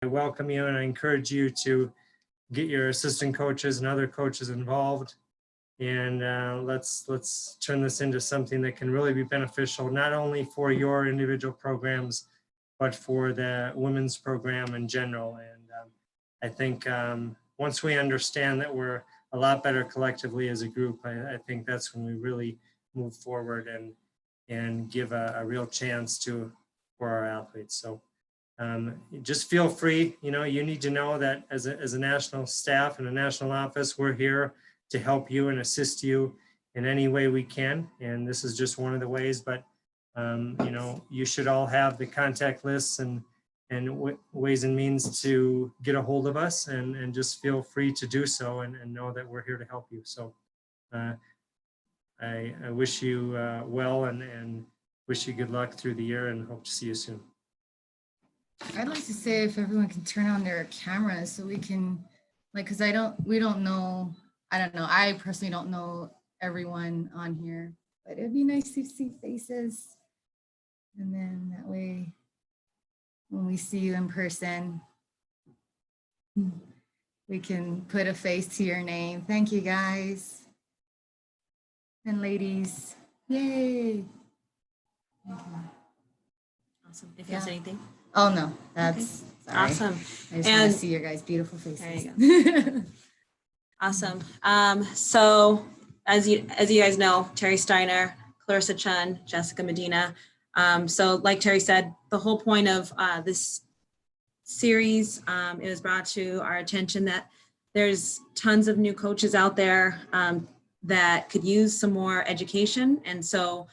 I welcome you and I encourage you to get your assistant coaches and other coaches involved. And let's turn this into something that can really be beneficial, not only for your individual programs, but for the women's program in general. And I think once we understand that we're a lot better collectively as a group, I think that's when we really move forward and give a real chance for our athletes. So just feel free, you need to know that as a national staff and a national office, we're here to help you and assist you in any way we can. And this is just one of the ways, but you should all have the contact lists and ways and means to get a hold of us, and just feel free to do so and know that we're here to help you. So I wish you well and wish you good luck through the year and hope to see you soon. I'd like to say if everyone can turn on their cameras so we can, because I don't know, I personally don't know everyone on here, but it'd be nice to see faces. And then that way, when we see you in person, we can put a face to your name. Thank you, guys and ladies. Yay. Awesome. If there's anything. Oh, no, that's okay. Awesome. I just want to see your guys' beautiful faces. There you go. Awesome. So as you guys know, Terry Steiner, Clarissa Chun, Jessica Medina. So like Terry said, the whole point of this series, it was brought to our attention that there's tons of new coaches out there that could use some more education. And so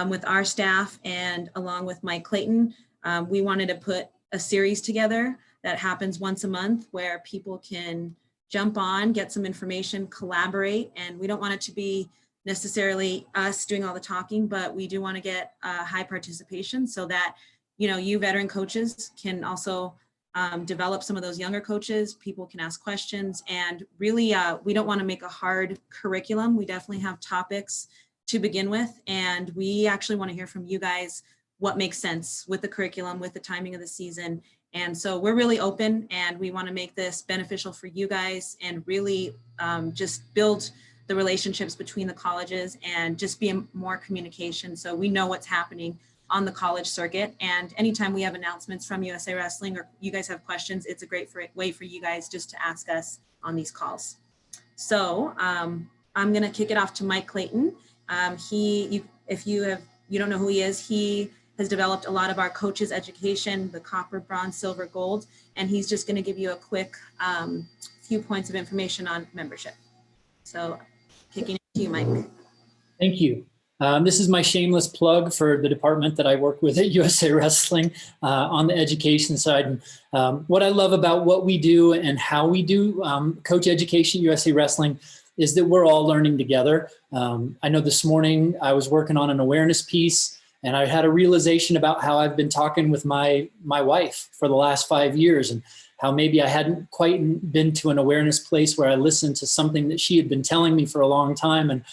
with our staff and along with Mike Clayton, we wanted to put a series together that happens once a month where people can jump on, get some information, collaborate. And we don't want it to be necessarily us doing all the talking, but we do want to get high participation so that, you veteran coaches can also develop some of those younger coaches. People can ask questions, and really, we don't want to make a hard curriculum. We definitely have topics to begin with, and we actually want to hear from you guys what makes sense with the curriculum, with the timing of the season. And so we're really open, and we want to make this beneficial for you guys and really just build the relationships between the colleges and just be more communication so we know what's happening on the college circuit. And anytime we have announcements from USA Wrestling or you guys have questions, it's a great way for you guys just to ask us on these calls. So I'm going to kick it off to Mike Clayton. If you don't know who he is, he has developed a lot of our coaches education, the copper, bronze, silver, gold, and he's just going to give you a quick few points of information on membership. So kicking it to you, Mike. Thank you. This is my shameless plug for the department that I work with at USA Wrestling on the education side. What I love about what we do and how we do coach education at USA Wrestling is that we're all learning together. I know this morning I was working on an awareness piece, and I had a realization about how I've been talking with my wife for the last 5 years and how maybe I hadn't quite been to an awareness place where I listened to something that she had been telling me for a long time. And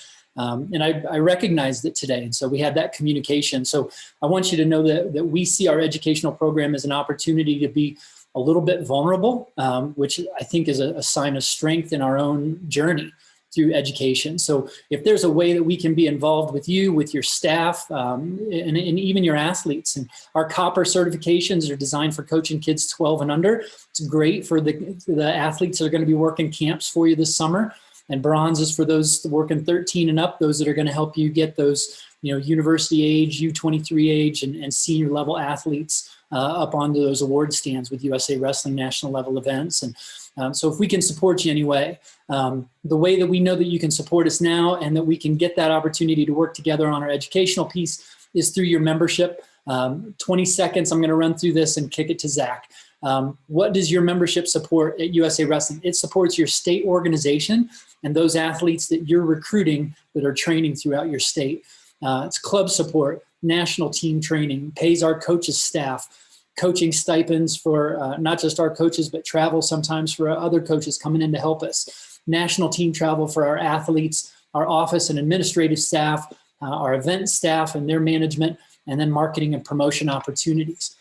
I recognized it today. And so we had that communication. So I want you to know that we see our educational program as an opportunity to be a little bit vulnerable, which I think is a sign of strength in our own journey through education. So if there's a way that we can be involved with you, with your staff, and even your athletes, and our copper certifications are designed for coaching kids 12 and under. It's great for the athletes that are going to be working camps for you this summer. And bronze is for those working 13 and up, those that are going to help you get those, university age, U23 age, and senior level athletes up onto those award stands with USA Wrestling national level events. And so if we can support you anyway, the way that we know that you can support us now and that we can get that opportunity to work together on our educational piece is through your membership. 20 seconds, I'm going to run through this and kick it to Zach. What does your membership support at USA Wrestling? It supports your state organization and those athletes that you're recruiting that are training throughout your state. It's club support, national team training, pays our coaches staff, coaching stipends for not just our coaches, but travel sometimes for other coaches coming in to help us. National team travel for our athletes, our office and administrative staff, our event staff and their management, and then marketing and promotion opportunities.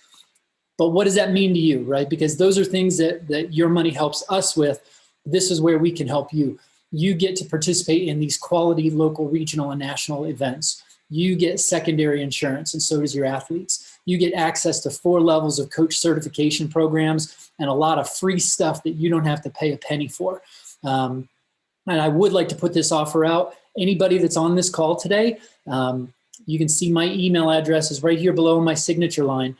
But what does that mean to you, right? Because those are things that your money helps us with. This is where we can help you. You get to participate in these quality local, regional, and national events. You get secondary insurance, and so does your athletes. You get access to 4 levels of coach certification programs and a lot of free stuff that you don't have to pay a penny for. And I would like to put this offer out. Anybody that's on this call today, you can see my email address is right here below my signature line.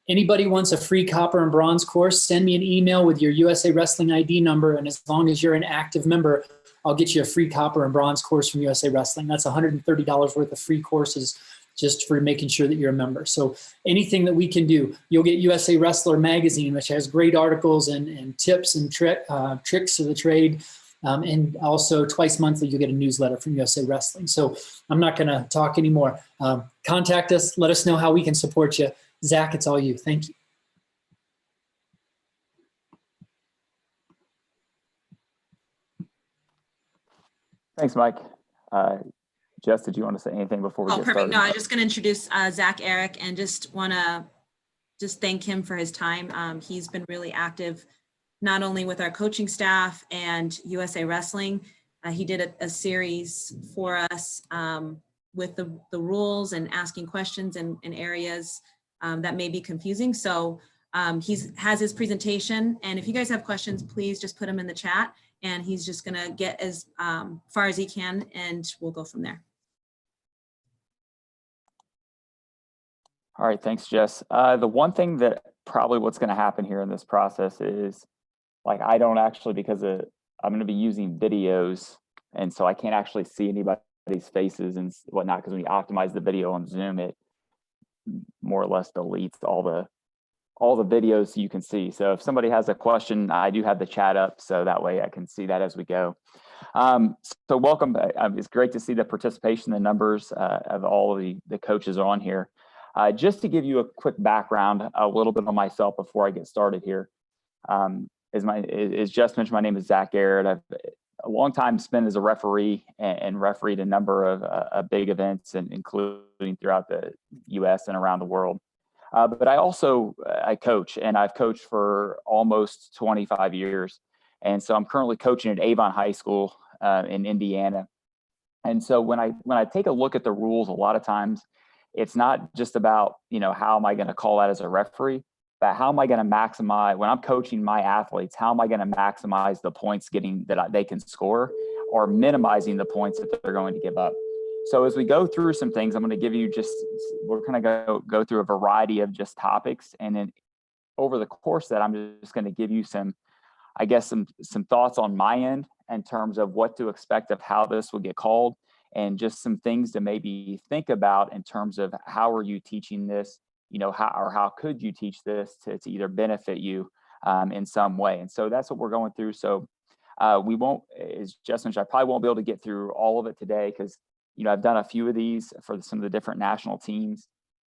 Anybody wants a free copper and bronze course, send me an email with your USA Wrestling ID number, and as long as you're an active member, I'll get you a free copper and bronze course from USA Wrestling. That's $130 worth of free courses just for making sure that you're a member. So anything that we can do, you'll get USA Wrestler magazine, which has great articles and tips and tricks of the trade. And also twice monthly, you'll get a newsletter from USA Wrestling. So I'm not going to talk anymore. Contact us. Let us know how we can support you. Zach, it's all you. Thank you. Thanks, Mike. Jess, did you want to say anything before we get perfect. started? No, I was just going to introduce Zach Eric and just want to thank him for his time. He's been really active, not only with our coaching staff and USA Wrestling. He did a series for us with the rules and asking questions in areas that may be confusing. So he has his presentation, and if you guys have questions, please just put them in the chat, and he's just gonna get as far as he can, and we'll go from there. All right, thanks, Jess. The one thing that probably what's going to happen here in this process is, like, I don't actually, because I'm going to be using videos, and so I can't actually see anybody's faces and whatnot, because when you optimize the video on Zoom, it more or less deletes all the videos you can see. So if somebody has a question, I do have the chat up, so that way I can see that as we go. So welcome. It's great to see the participation, the numbers of all of the coaches on here. Just to give you a quick background, a little bit on myself before I get started here. As Jess mentioned, my name is Zach Garrett. I've a long time spent as a referee and refereed a number of big events, and including throughout the U.S. and around the world. But I coach, and I've coached for almost 25 years. And so I'm currently coaching at Avon High School in Indiana. And so when I take a look at the rules, a lot of times it's not just about, how am I going to call that as a referee, but how am I going to maximize, when I'm coaching my athletes, how am I going to maximize the points that they can score, or minimizing the points that they're going to give up. So as we go through some things, I'm going to give you we're going to go through a variety of just topics. And then over the course of that, I'm just going to give you some thoughts on my end in terms of what to expect of how this will get called, and just some things to maybe think about in terms of how are you teaching this, how could you teach this to either benefit you in some way. And so that's what we're going through. So we won't, as Jess mentioned, I probably won't be able to get through all of it today, because I've done a few of these for some of the different national teams.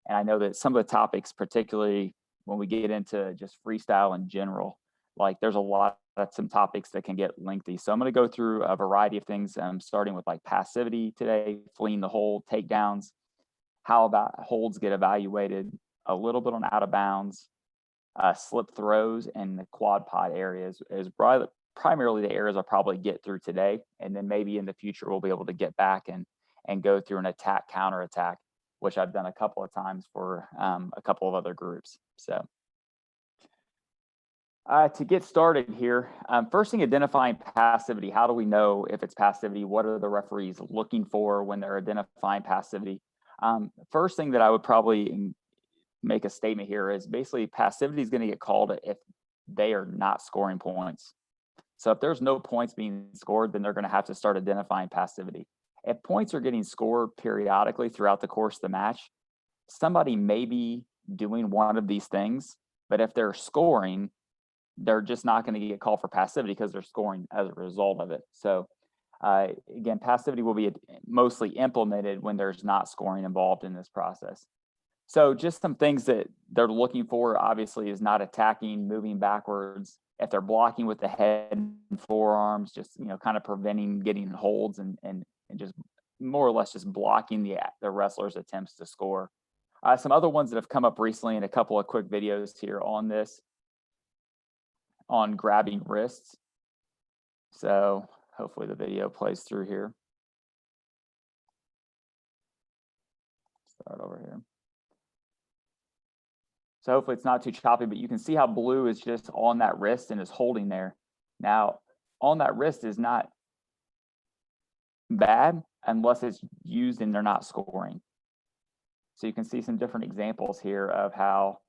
And I know that some of the topics, particularly when we get into just freestyle in general, like there's a lot of some topics that can get lengthy. So I'm going to go through a variety of things, starting with like passivity today, fleeing the hold, takedowns, how about holds get evaluated, a little bit on out of bounds, slip throws, and the quad pod areas is primarily the areas I'll probably get through today. And then maybe in the future, we'll be able to get back and go through an attack, counter attack, which I've done a couple of times for a couple of other groups. So to get started here, first thing, identifying passivity. How do we know if it's passivity? What are the referees looking for when they're identifying passivity? First thing that I would probably make a statement here is basically passivity is going to get called if they are not scoring points. So if there's no points being scored, then they're going to have to start identifying passivity. If points are getting scored periodically throughout the course of the match, somebody may be doing one of these things, but if they're scoring, they're just not going to get called for passivity because they're scoring as a result of it. So again, passivity will be mostly implemented when there's not scoring involved in this process. So just some things that they're looking for, obviously, is not attacking, moving backwards. If they're blocking with the head and forearms, just, kind of preventing getting holds and just more or less just blocking the wrestler's attempts to score. Some other ones that have come up recently, and a couple of quick videos here on this, on grabbing wrists. So hopefully the video plays through here. Start over here. So hopefully it's not too choppy, but you can see how blue is just on that wrist and is holding there. Now, on that wrist is not bad unless it's used and they're not scoring. So you can see some different examples here of how,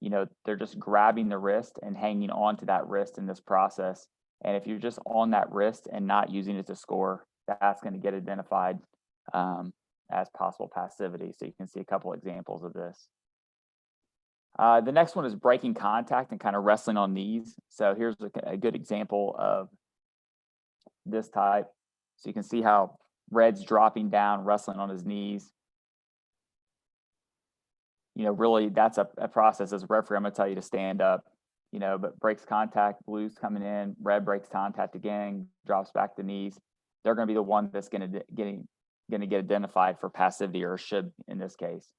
you know, they're just grabbing the wrist and hanging on to that wrist in this process. And if you're just on that wrist and not using it to score, that's going to get identified as possible passivity. So you can see a couple examples of this. The next one is breaking contact and kind of wrestling on knees. So here's a good example of this type. So you can see how Red's dropping down, wrestling on his knees. You know, really that's a process. As a referee, I'm going to tell you to stand up, you know, but breaks contact, Blue's coming in, Red breaks contact again, drops back to knees. They're going to be the one that's going to get identified for passivity, or should in this case.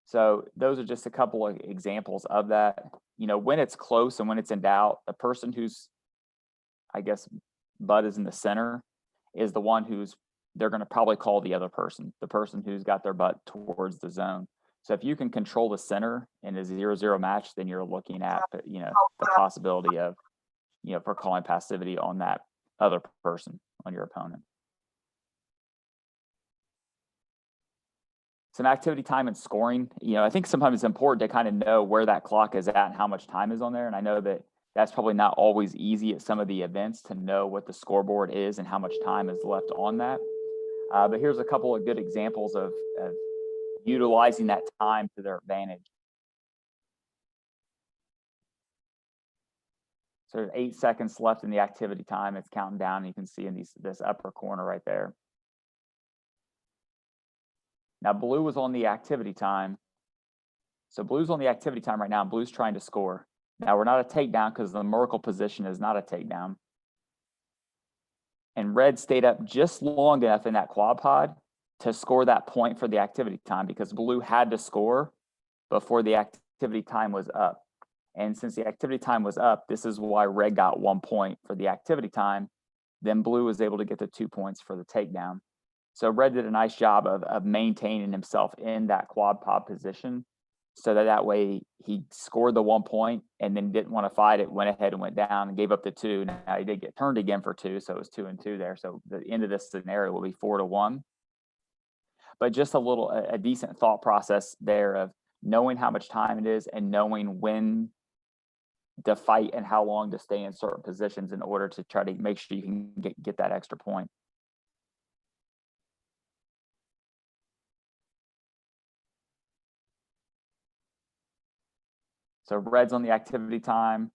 So those are just a couple of examples of that. You know, when it's close and when it's in doubt, the person who's, I guess, butt is in the center is the one who's, they're going to probably call the other person, the person who's got their butt towards the zone. So if you can control the center in a 0-0 match, then you're looking at, you know, the possibility of, you know, for calling passivity on that other person, on your opponent. Some activity time and scoring. You know, I think sometimes it's important to kind of know where that clock is at and how much time is on there. And I know that that's probably not always easy at some of the events to know what the scoreboard is and how much time is left on that. But here's a couple of good examples of utilizing that time to their advantage. So there's 8 seconds left in the activity time. It's counting down, and you can see in this upper corner right there. Now, Blue was on the activity time. So Blue's on the activity time right now, and Blue's trying to score. Now, we're not a takedown because the Merkle position is not a takedown. And Red stayed up just long enough in that quad pod to score that point for the activity time, because Blue had to score before the activity time was up. And since the activity time was up, this is why Red got 1 point for the activity time. Then Blue was able to get the 2 points for the takedown. So Red did a nice job of maintaining himself in that quad pod position, so that way he scored the 1 point and then didn't want to fight it, went ahead and went down and gave up the 2. Now he did get turned again for 2, so it was 2 and 2 there. So the end of this scenario will be 4-1. But just a decent thought process there of knowing how much time it is and knowing when to fight and how long to stay in certain positions in order to try to make sure you can get that extra point. So Red's on the activity time.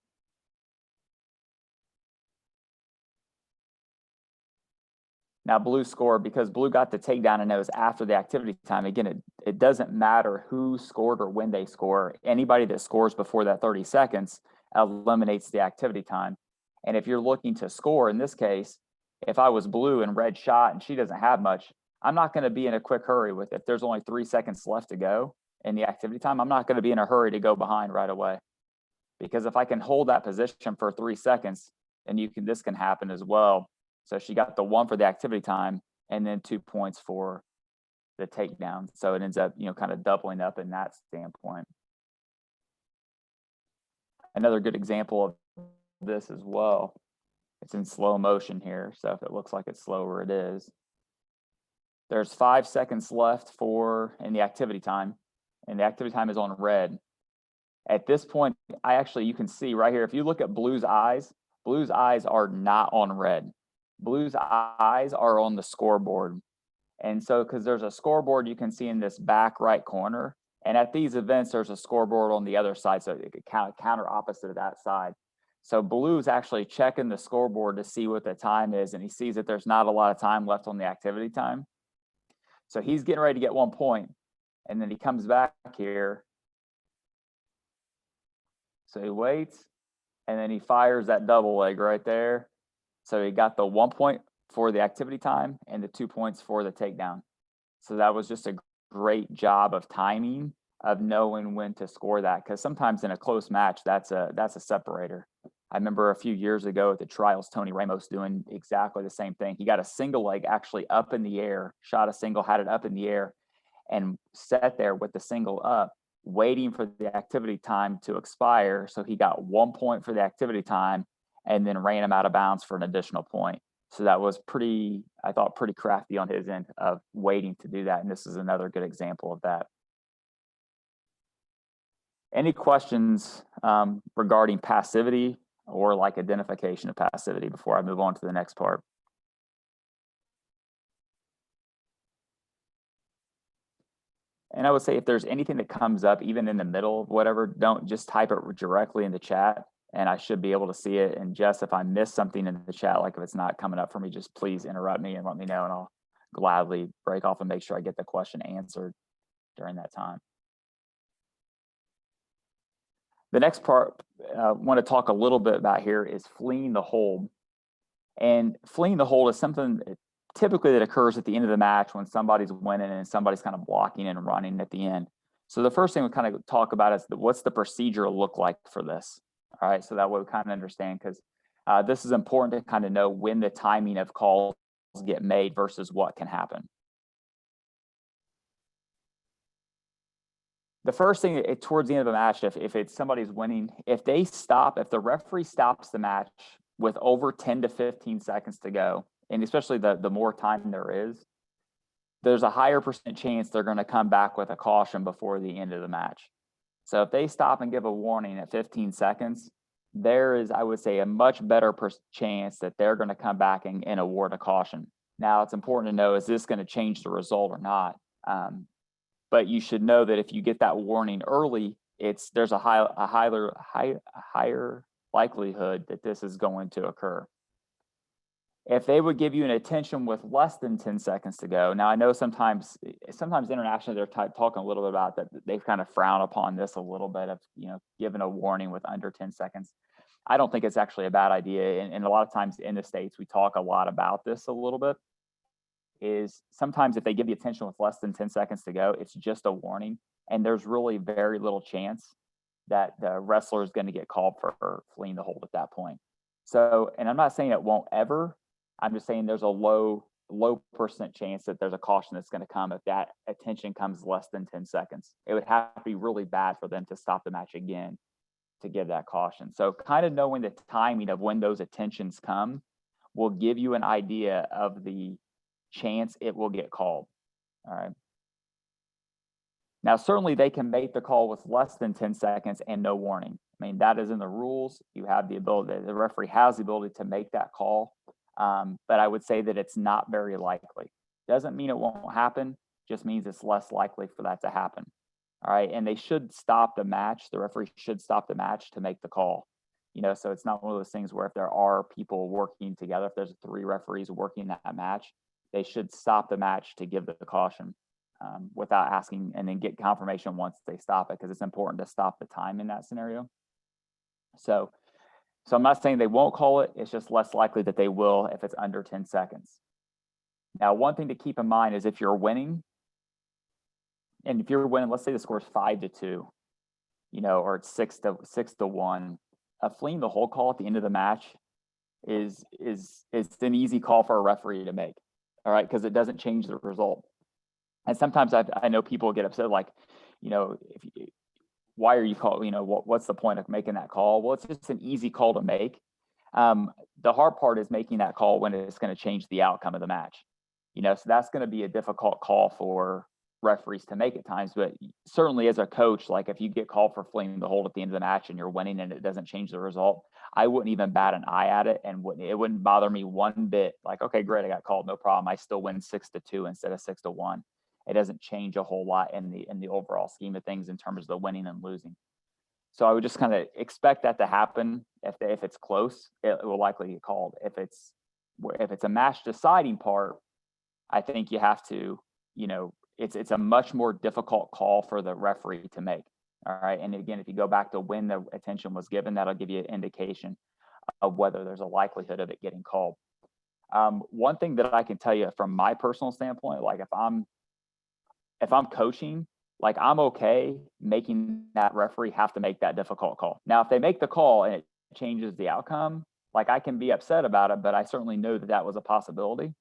Now Blue scored because Blue got the takedown, and it was after the activity time. Again, it doesn't matter who scored or when they score. Anybody that scores before that 30 seconds eliminates the activity time. And if you're looking to score, in this case, if I was Blue and Red shot and she doesn't have much, I'm not going to be in a quick hurry with it. If there's only 3 seconds left to go in the activity time, I'm not going to be in a hurry to go behind right away. Because if I can hold that position for 3 seconds, then this can happen as well. So she got the 1 for the activity time and then 2 points for the takedown. So it ends up, you know, kind of doubling up in that standpoint. Another good example of this as well. It's in slow motion here. So if it looks like it's slower, it is. There's 5 seconds left in the activity time, and the activity time is on Red. At this point, you can see right here, if you look at Blue's eyes are not on Red. Blue's eyes are on the scoreboard. And so, because there's a scoreboard you can see in this back right corner, and at these events, there's a scoreboard on the other side, so it could counter opposite of that side. So Blue's actually checking the scoreboard to see what the time is, and he sees that there's not a lot of time left on the activity time. So he's getting ready to get 1 point, and then he comes back here. So he waits, and then he fires that double leg right there. So he got the 1 point for the activity time and the 2 points for the takedown. So that was just a great job of timing of knowing when to score that, because sometimes in a close match, that's a separator. I remember a few years ago at the trials, Tony Ramos doing exactly the same thing. He got a single leg actually up in the air, shot a single, had it up in the air, and sat there with the single up, waiting for the activity time to expire. So he got 1 point for the activity time and then ran him out of bounds for an additional point. So that was pretty, I thought, pretty crafty on his end of waiting to do that. And this is another good example of that. Any questions regarding passivity or like identification of passivity before I move on to the next part? And I would say if there's anything that comes up, even in the middle of whatever, don't just type it directly in the chat and I should be able to see it. And Jess, if I miss something in the chat, like if it's not coming up for me, just please interrupt me and let me know and I'll gladly break off and make sure I get the question answered during that time. The next part I want to talk a little bit about here is fleeing the hold. And fleeing the hold is something typically that occurs at the end of the match when somebody's winning and somebody's kind of blocking and running at the end. So the first thing we kind of talk about is what's the procedure look like for this? All right, so that way we kind of understand, because this is important to kind of know when the timing of calls get made versus what can happen. The first thing towards the end of a match, if it's somebody's winning, if the referee stops the match with over 10 to 15 seconds to go, and especially the more time there is, there's a higher percent chance they're going to come back with a caution before the end of the match. So if they stop and give a warning at 15 seconds, there is, I would say, a much better chance that they're going to come back and award a caution. Now, it's important to know, is this going to change the result or not? But you should know that if you get that warning early, there's a higher likelihood that this is going to occur. If they would give you an attention with less than 10 seconds to go, now I know sometimes internationally they're talking a little bit about that. They've kind of frowned upon this a little bit of, giving a warning with under 10 seconds. I don't think it's actually a bad idea. And a lot of times in the States, we talk a lot about this a little bit. Is sometimes if they give you attention with less than 10 seconds to go, it's just a warning. And there's really very little chance that the wrestler is going to get called for fleeing the hold at that point. So, and I'm not saying it won't ever, I'm just saying there's a low percent chance that there's a caution that's going to come if that attention comes less than 10 seconds. It would have to be really bad for them to stop the match again to give that caution. So kind of knowing the timing of when those attentions come will give you an idea of the chance it will get called. All right. Now, certainly they can make the call with less than 10 seconds and no warning. I mean, that is in the rules. You have the ability, the referee has the ability to make that call. But I would say that it's not very likely. Doesn't mean it won't happen, just means it's less likely for that to happen. All right. And they should stop the match. The referee should stop the match to make the call. So it's not one of those things where if there are people working together, if there's 3 referees working that match, they should stop the match to give the caution without asking and then get confirmation once they stop it, because it's important to stop the time in that scenario. So I'm not saying they won't call it. It's just less likely that they will if it's under 10 seconds. Now, one thing to keep in mind is if you're winning, and if you're winning, let's say the score is 5-2, or it's 6-1, fleeing the hold call at the end of the match is an easy call for a referee to make. All right, because it doesn't change the result. And sometimes I know people get upset, like, why are you calling? What's the point of making that call? Well, it's just an easy call to make. The hard part is making that call when it's going to change the outcome of the match. So that's going to be a difficult call for referees to make at times. But certainly as a coach, like if you get called for fleeing the hold at the end of the match and you're winning and it doesn't change the result, I wouldn't even bat an eye at it, and it wouldn't bother me one bit. Like, okay, great, I got called, no problem. I still win 6-2 instead of 6-1. It doesn't change a whole lot in the overall scheme of things in terms of the winning and losing. So I would just kind of expect that to happen. If it's close, it will likely get called. If it's a match deciding part, I think you have to, it's a much more difficult call for the referee to make. All right. And again, if you go back to when the attention was given, that'll give you an indication of whether there's a likelihood of it getting called. One thing that I can tell you from my personal standpoint, like if I'm coaching like I'm okay making that referee have to make that difficult call. Now, if they make the call and it changes the outcome, like I can be upset about it, but I certainly know that that was a possibility.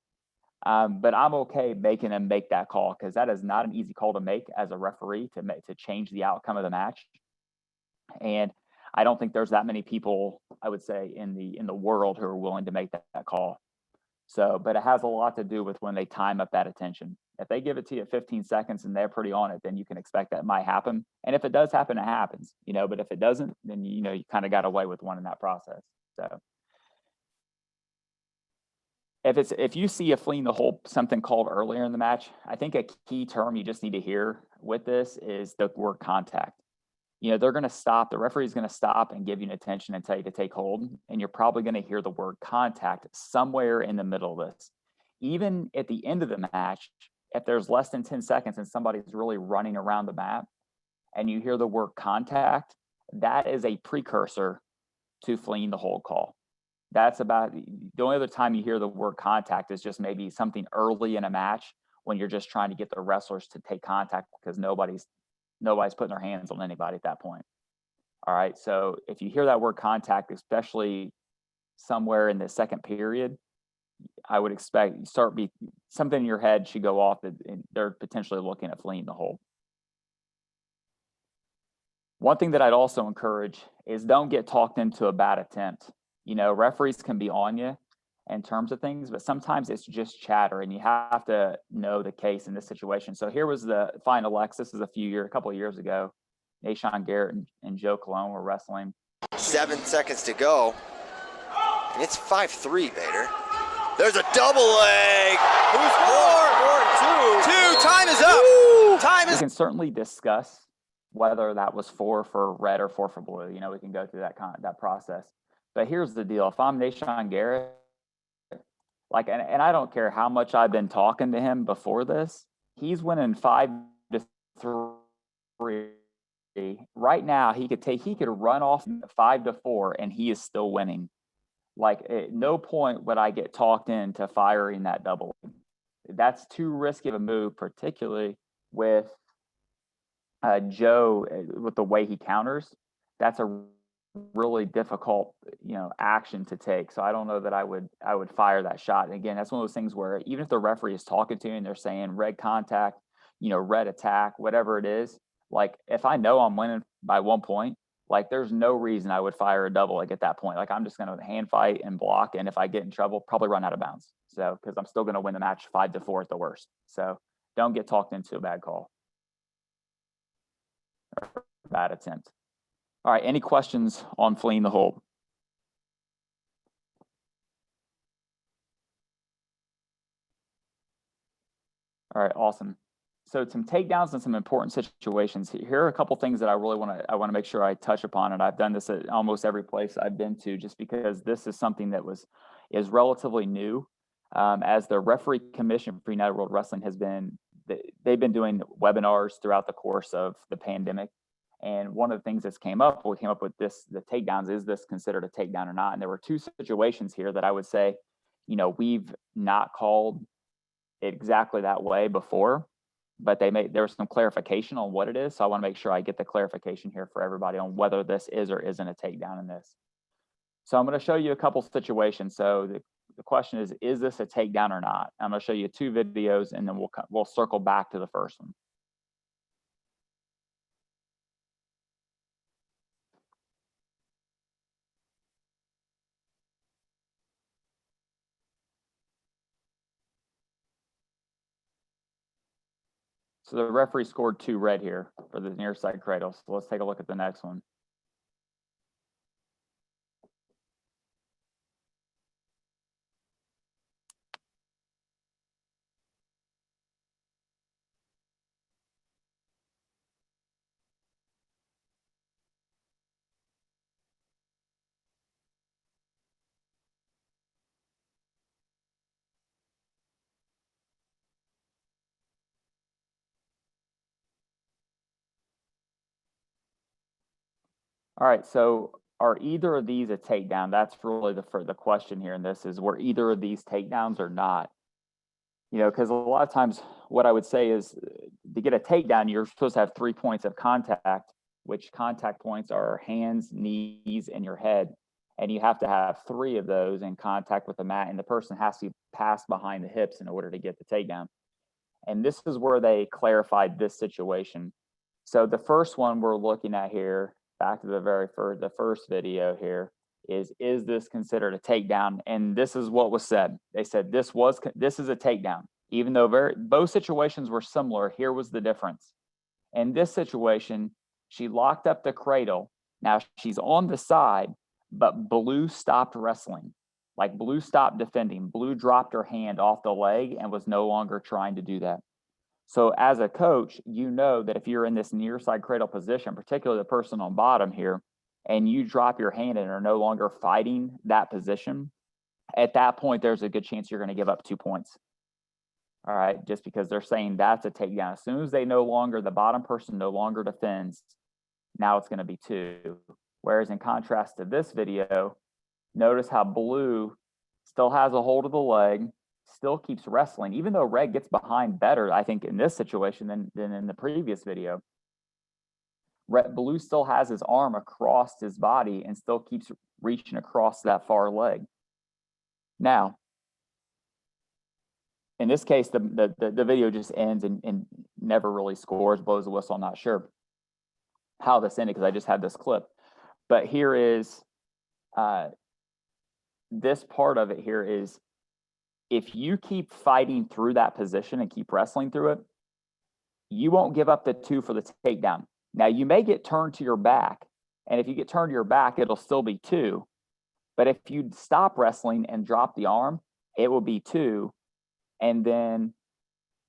But I'm okay making them make that call because that is not an easy call to make as a referee to change the outcome of the match. And I don't think there's that many people, I would say, in the world who are willing to make that call. So, but it has a lot to do with when they time up that attention. If they give it to you 15 seconds and they're pretty on it, then you can expect that might happen. And if it does happen, it happens, you know, but if it doesn't, then, you know, you kind of got away with one in that process. So if you see a fleeing the hole, something called earlier in the match, I think a key term you just need to hear with this is the word contact. You know, they're going to stop, the referee is going to stop and give you an attention and tell you to take hold. And you're probably going to hear the word contact somewhere in the middle of this. Even at the end of the match, if there's less than 10 seconds and somebody's really running around the map and you hear the word contact, that is a precursor to fleeing the hold call. That's about the only other time you hear the word contact is just maybe something early in a match when you're just trying to get the wrestlers to take contact because nobody's putting their hands on anybody at that point. All right. So if you hear that word contact, especially somewhere in the second period, I would expect something in your head should go off that they're potentially looking at fleeing the hole. One thing that I'd also encourage is don't get talked into a bad attempt. You know, referees can be on you in terms of things, but sometimes it's just chatter and you have to know the case in this situation. So here was the final Lex. This is a couple of years ago. Nashawn Garrett and Joe Colon were wrestling. 7 seconds to go. And it's 5-3, Bader. There's a double leg. Who's four? 4-2. Time is up. Time We is can certainly discuss whether that was 4 for red or 4 for blue. You know, we can go through that process. But here's the deal. If I'm Nashawn Garrett, like, and I don't care how much I've been talking to him before this, he's winning 5-3. Right now, he could run off 5-4 and he is still winning. Like at no point would I get talked into firing that double. That's too risky of a move, particularly with Joe, with the way he counters. That's a really difficult, you know, action to take. So I don't know that I would fire that shot. And again, that's one of those things where even if the referee is talking to you and they're saying red contact, you know, red attack, whatever it is, like if I know I'm winning by 1 point, like there's no reason I would fire a double like at that point. Like I'm just going to hand fight and block, and if I get in trouble, probably run out of bounds. So because I'm still going to win the match 5-4 at the worst. So don't get talked into a bad call, bad attempt. All right, any questions on fleeing the hold? All right, awesome. So some takedowns and some important situations. Here are a couple things that I really want to make sure I touch upon, and I've done this at almost every place I've been to, just because this is something that is relatively new. As the Referee Commission for United World Wrestling they've been doing webinars throughout the course of the pandemic. And one of the things we came up with the takedowns, is this considered a takedown or not? And there were 2 situations here that I would say, you know, we've not called exactly that way before, but there was some clarification on what it is. So I want to make sure I get the clarification here for everybody on whether this is or isn't a takedown in this. So I'm going to show you a couple situations. So the question is this a takedown or not? I'm going to show you 2 videos and then we'll circle back to the first one. So the referee scored 2 red here for the near side cradle. So let's take a look at the next one. All right, so are either of these a takedown? That's really the question here. And this is, were either of these takedowns or not? You know, because a lot of times what I would say is to get a takedown, you're supposed to have 3 points of contact, which contact points are hands, knees, and your head. And you have to have 3 of those in contact with the mat, and the person has to pass behind the hips in order to get the takedown. And this is where they clarified this situation. So the first one we're looking at here, back to the first video here, is this considered a takedown? And this is what was said. They said this is a takedown. Even though both situations were similar, here was the difference. In this situation, she locked up the cradle. Now she's on the side, but Blue stopped wrestling. Like Blue stopped defending. Blue dropped her hand off the leg and was no longer trying to do that. So as a coach, you know that if you're in this near side cradle position, particularly the person on bottom here, and you drop your hand and are no longer fighting that position, at that point, there's a good chance you're going to give up 2 points. All right, just because they're saying that's a takedown. As soon as the bottom person no longer defends, now it's going to be 2. Whereas in contrast to this video, notice how Blue still has a hold of the leg, still keeps wrestling, even though Red gets behind better, I think, in this situation than in the previous video. Blue still has his arm across his body and still keeps reaching across that far leg. Now, in this case, the video just ends and never really scores, blows a whistle. I'm not sure how this ended because I just had this clip. But here is this part of it here is, if you keep fighting through that position and keep wrestling through it, you won't give up the 2 for the takedown. Now, you may get turned to your back, and if you get turned to your back, it'll still be 2. But if you stop wrestling and drop the arm, it will be 2, and then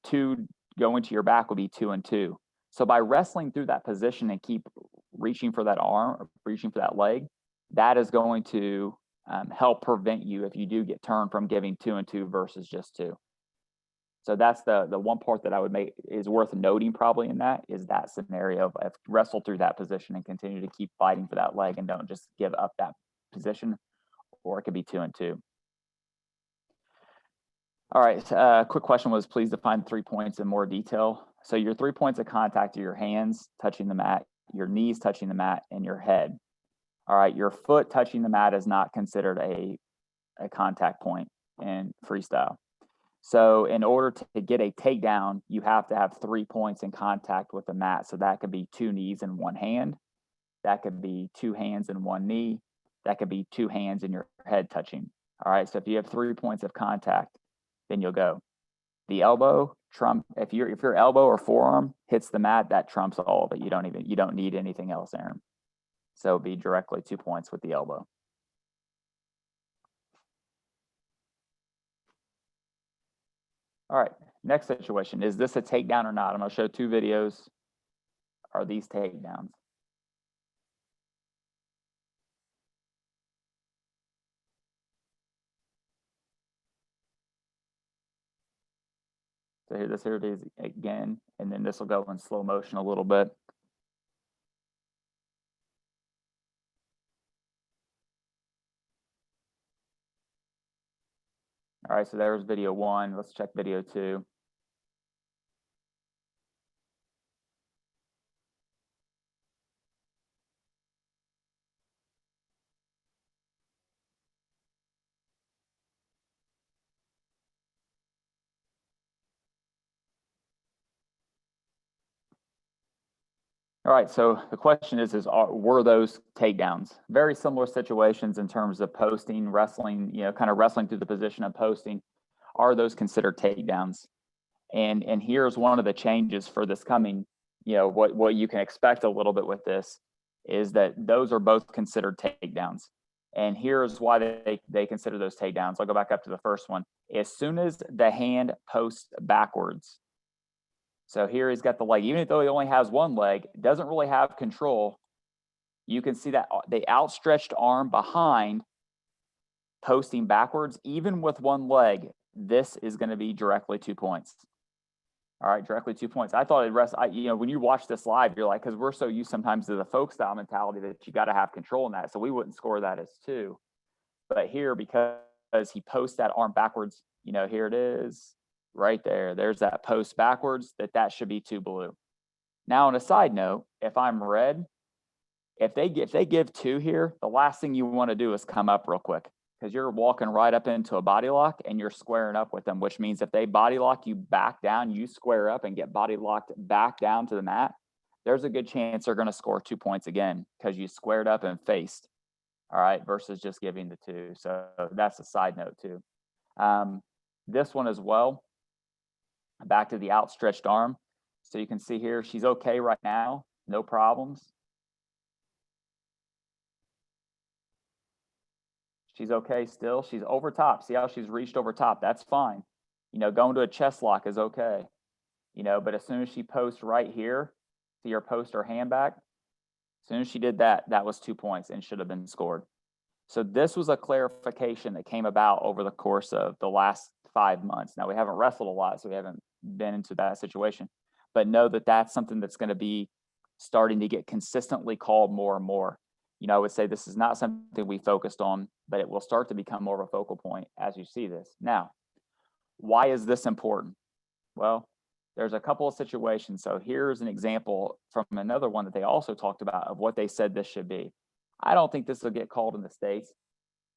2 going to your back will be 2 and 2. So by wrestling through that position and keep reaching for that arm, or reaching for that leg, that is going to help prevent you, if you do get turned, from giving 2 and 2 versus just 2. So that's the one part that I would make is worth noting probably in that, is that scenario of wrestle through that position and continue to keep fighting for that leg and don't just give up that position, or it could be 2 and 2. All right, quick question was, please define 3 points in more detail. So your 3 points of contact are your hands touching the mat, your knees touching the mat, and your head. All right, your foot touching the mat is not considered a contact point in freestyle. So in order to get a takedown, you have to have 3 points in contact with the mat. So that could be 2 knees and 1 hand. That could be 2 hands and 1 knee. That could be 2 hands and your head touching. All right, so if you have 3 points of contact, then you'll go. The elbow trump, if your elbow or forearm hits the mat, that trumps all of it. You don't need anything else, Aaron. So it'd be directly 2 points with the elbow. All right, next situation. Is this a takedown or not? I'm going to show 2 videos. Are these takedowns? So here it is again, and then this will go in slow motion a little bit. All right, so there's video 1. Let's check video 2. All right, so the question is were those takedowns? Very similar situations in terms of posting, wrestling, kind of wrestling through the position of posting. Are those considered takedowns? And here's one of the changes for this coming, what you can expect a little bit with this is that those are both considered takedowns. And here's why they consider those takedowns. I'll go back up to the first one. As soon as the hand posts backwards, so here he's got the leg, even though he only has one leg, doesn't really have control. You can see that the outstretched arm behind posting backwards, even with one leg, this is going to be directly 2 points. All right, directly 2 points. I thought when you watch this live, you're like, because we're so used sometimes to the folk style mentality that you got to have control in that. So we wouldn't score that as 2. But here, because he posts that arm backwards, here it is. right there. There's that post backwards, that should be 2 blue. Now, on a side note, if I'm red, if they give 2 here, the last thing you want to do is come up real quick, because you're walking right up into a body lock and you're squaring up with them, which means if they body lock you back down, you square up and get body locked back down to the mat, there's a good chance they're going to score 2 points again because you squared up and faced, all right, versus just giving the 2. So that's a side note too. This one as well, back to the outstretched arm. So you can see here, she's okay right now, no problems. She's okay still. She's over top. See how she's reached over top? That's fine. You know, going to a chest lock is okay. You know, but as soon as she posts right here, see her post her hand back. As soon as she did that, that was 2 points and should have been scored. So this was a clarification that came about over the course of the last 5 months. Now, we haven't wrestled a lot, so we haven't been into that situation. But know that that's something that's going to be starting to get consistently called more and more. You know, I would say this is not something we focused on, but it will start to become more of a focal point as you see this. Now, why is this important? Well, there's a couple of situations. So here's an example from another one that they also talked about of what they said this should be. I don't think this will get called in the States,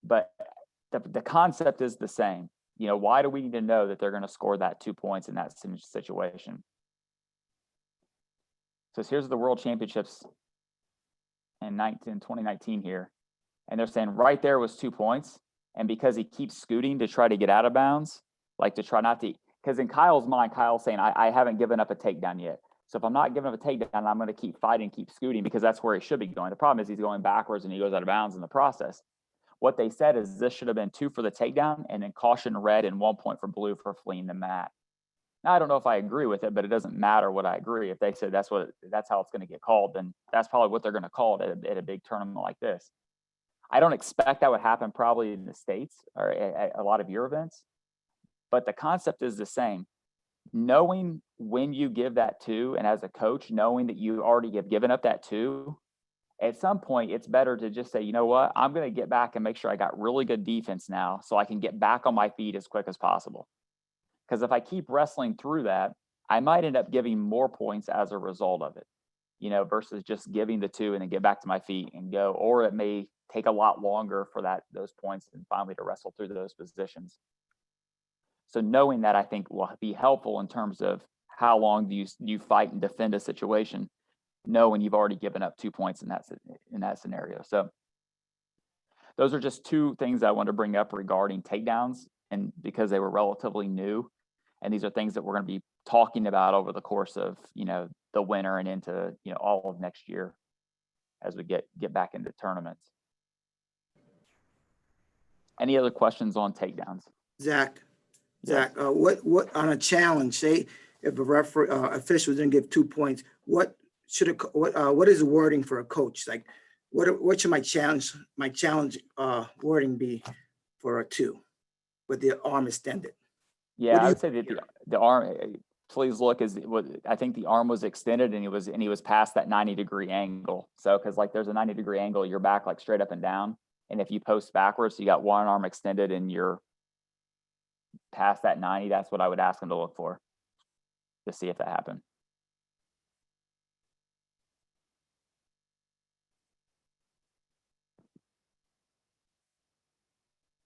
but the concept is the same. You know, why do we need to know that they're going to score that 2 points in that situation? So here's the World Championships in 2019 here. And they're saying right there was 2 points. And because he keeps scooting to try to get out of bounds, like to try not to, because in Kyle's mind, Kyle's saying, I haven't given up a takedown yet. So if I'm not giving up a takedown, I'm going to keep fighting, keep scooting, because that's where he should be going. The problem is he's going backwards and he goes out of bounds in the process. What they said is this should have been 2 for the takedown and then caution red and 1 point for blue for fleeing the mat. Now, I don't know if I agree with it, but it doesn't matter what I agree. If they said that's how it's going to get called, then that's probably what they're going to call it at a big tournament like this. I don't expect that would happen probably in the States or at a lot of your events, but the concept is the same. Knowing when you give that 2, and as a coach, knowing that you already have given up that 2, at some point, it's better to just say, you know what, I'm going to get back and make sure I got really good defense now so I can get back on my feet as quick as possible. Because if I keep wrestling through that, I might end up giving more points as a result of it, you know, versus just giving the 2 and then get back to my feet and go, or it may take a lot longer for those points and finally to wrestle through those positions. So knowing that, I think, will be helpful in terms of how long do you fight and defend a situation, knowing you've already given up 2 points in that scenario. So those are just 2 things I wanted to bring up regarding takedowns, and because they were relatively new. And these are things that we're going to be talking about over the course of, you know, the winter and into, you know, all of next year as we get back into tournaments. Any other questions on takedowns? Zach, Yes. what on a challenge? Say if a referee official didn't give 2 points, what is the wording for a coach? Like, what should my challenge wording be for a 2 with the arm extended? Yeah, I would say that the arm. Please look, I think the arm was extended and he was past that 90-degree angle. So because like there's a 90-degree angle, you're back like straight up and down. And if you post backwards, you got one arm extended and you're past that 90, that's what I would ask him to look for to see if that happened.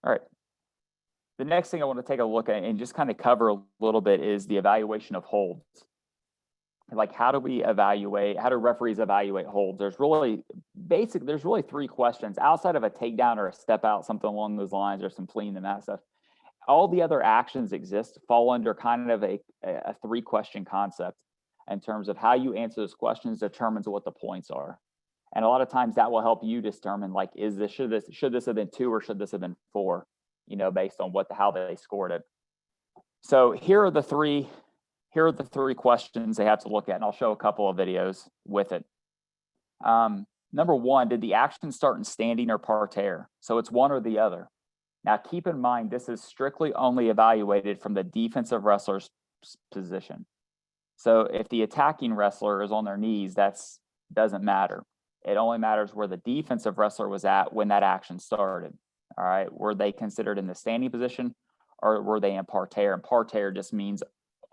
All right. The next thing I want to take a look at and just kind of cover a little bit is the evaluation of holds. Like, how do referees evaluate holds? There's really 3 questions outside of a takedown or a step out, something along those lines, or some fleeing the mat stuff. All the other actions fall under kind of a 3-question concept in terms of how you answer those questions determines what the points are. And a lot of times that will help you determine, like, should this have been 2 or should this have been 4? You know, based on how they scored it. So here are the 3 questions they have to look at, and I'll show a couple of videos with it. Number 1, did the action start in standing or parterre? So it's one or the other. Now keep in mind, this is strictly only evaluated from the defensive wrestler's position. So if the attacking wrestler is on their knees, that doesn't matter. It only matters where the defensive wrestler was at when that action started. All right, were they considered in the standing position or were they in parterre? And parterre just means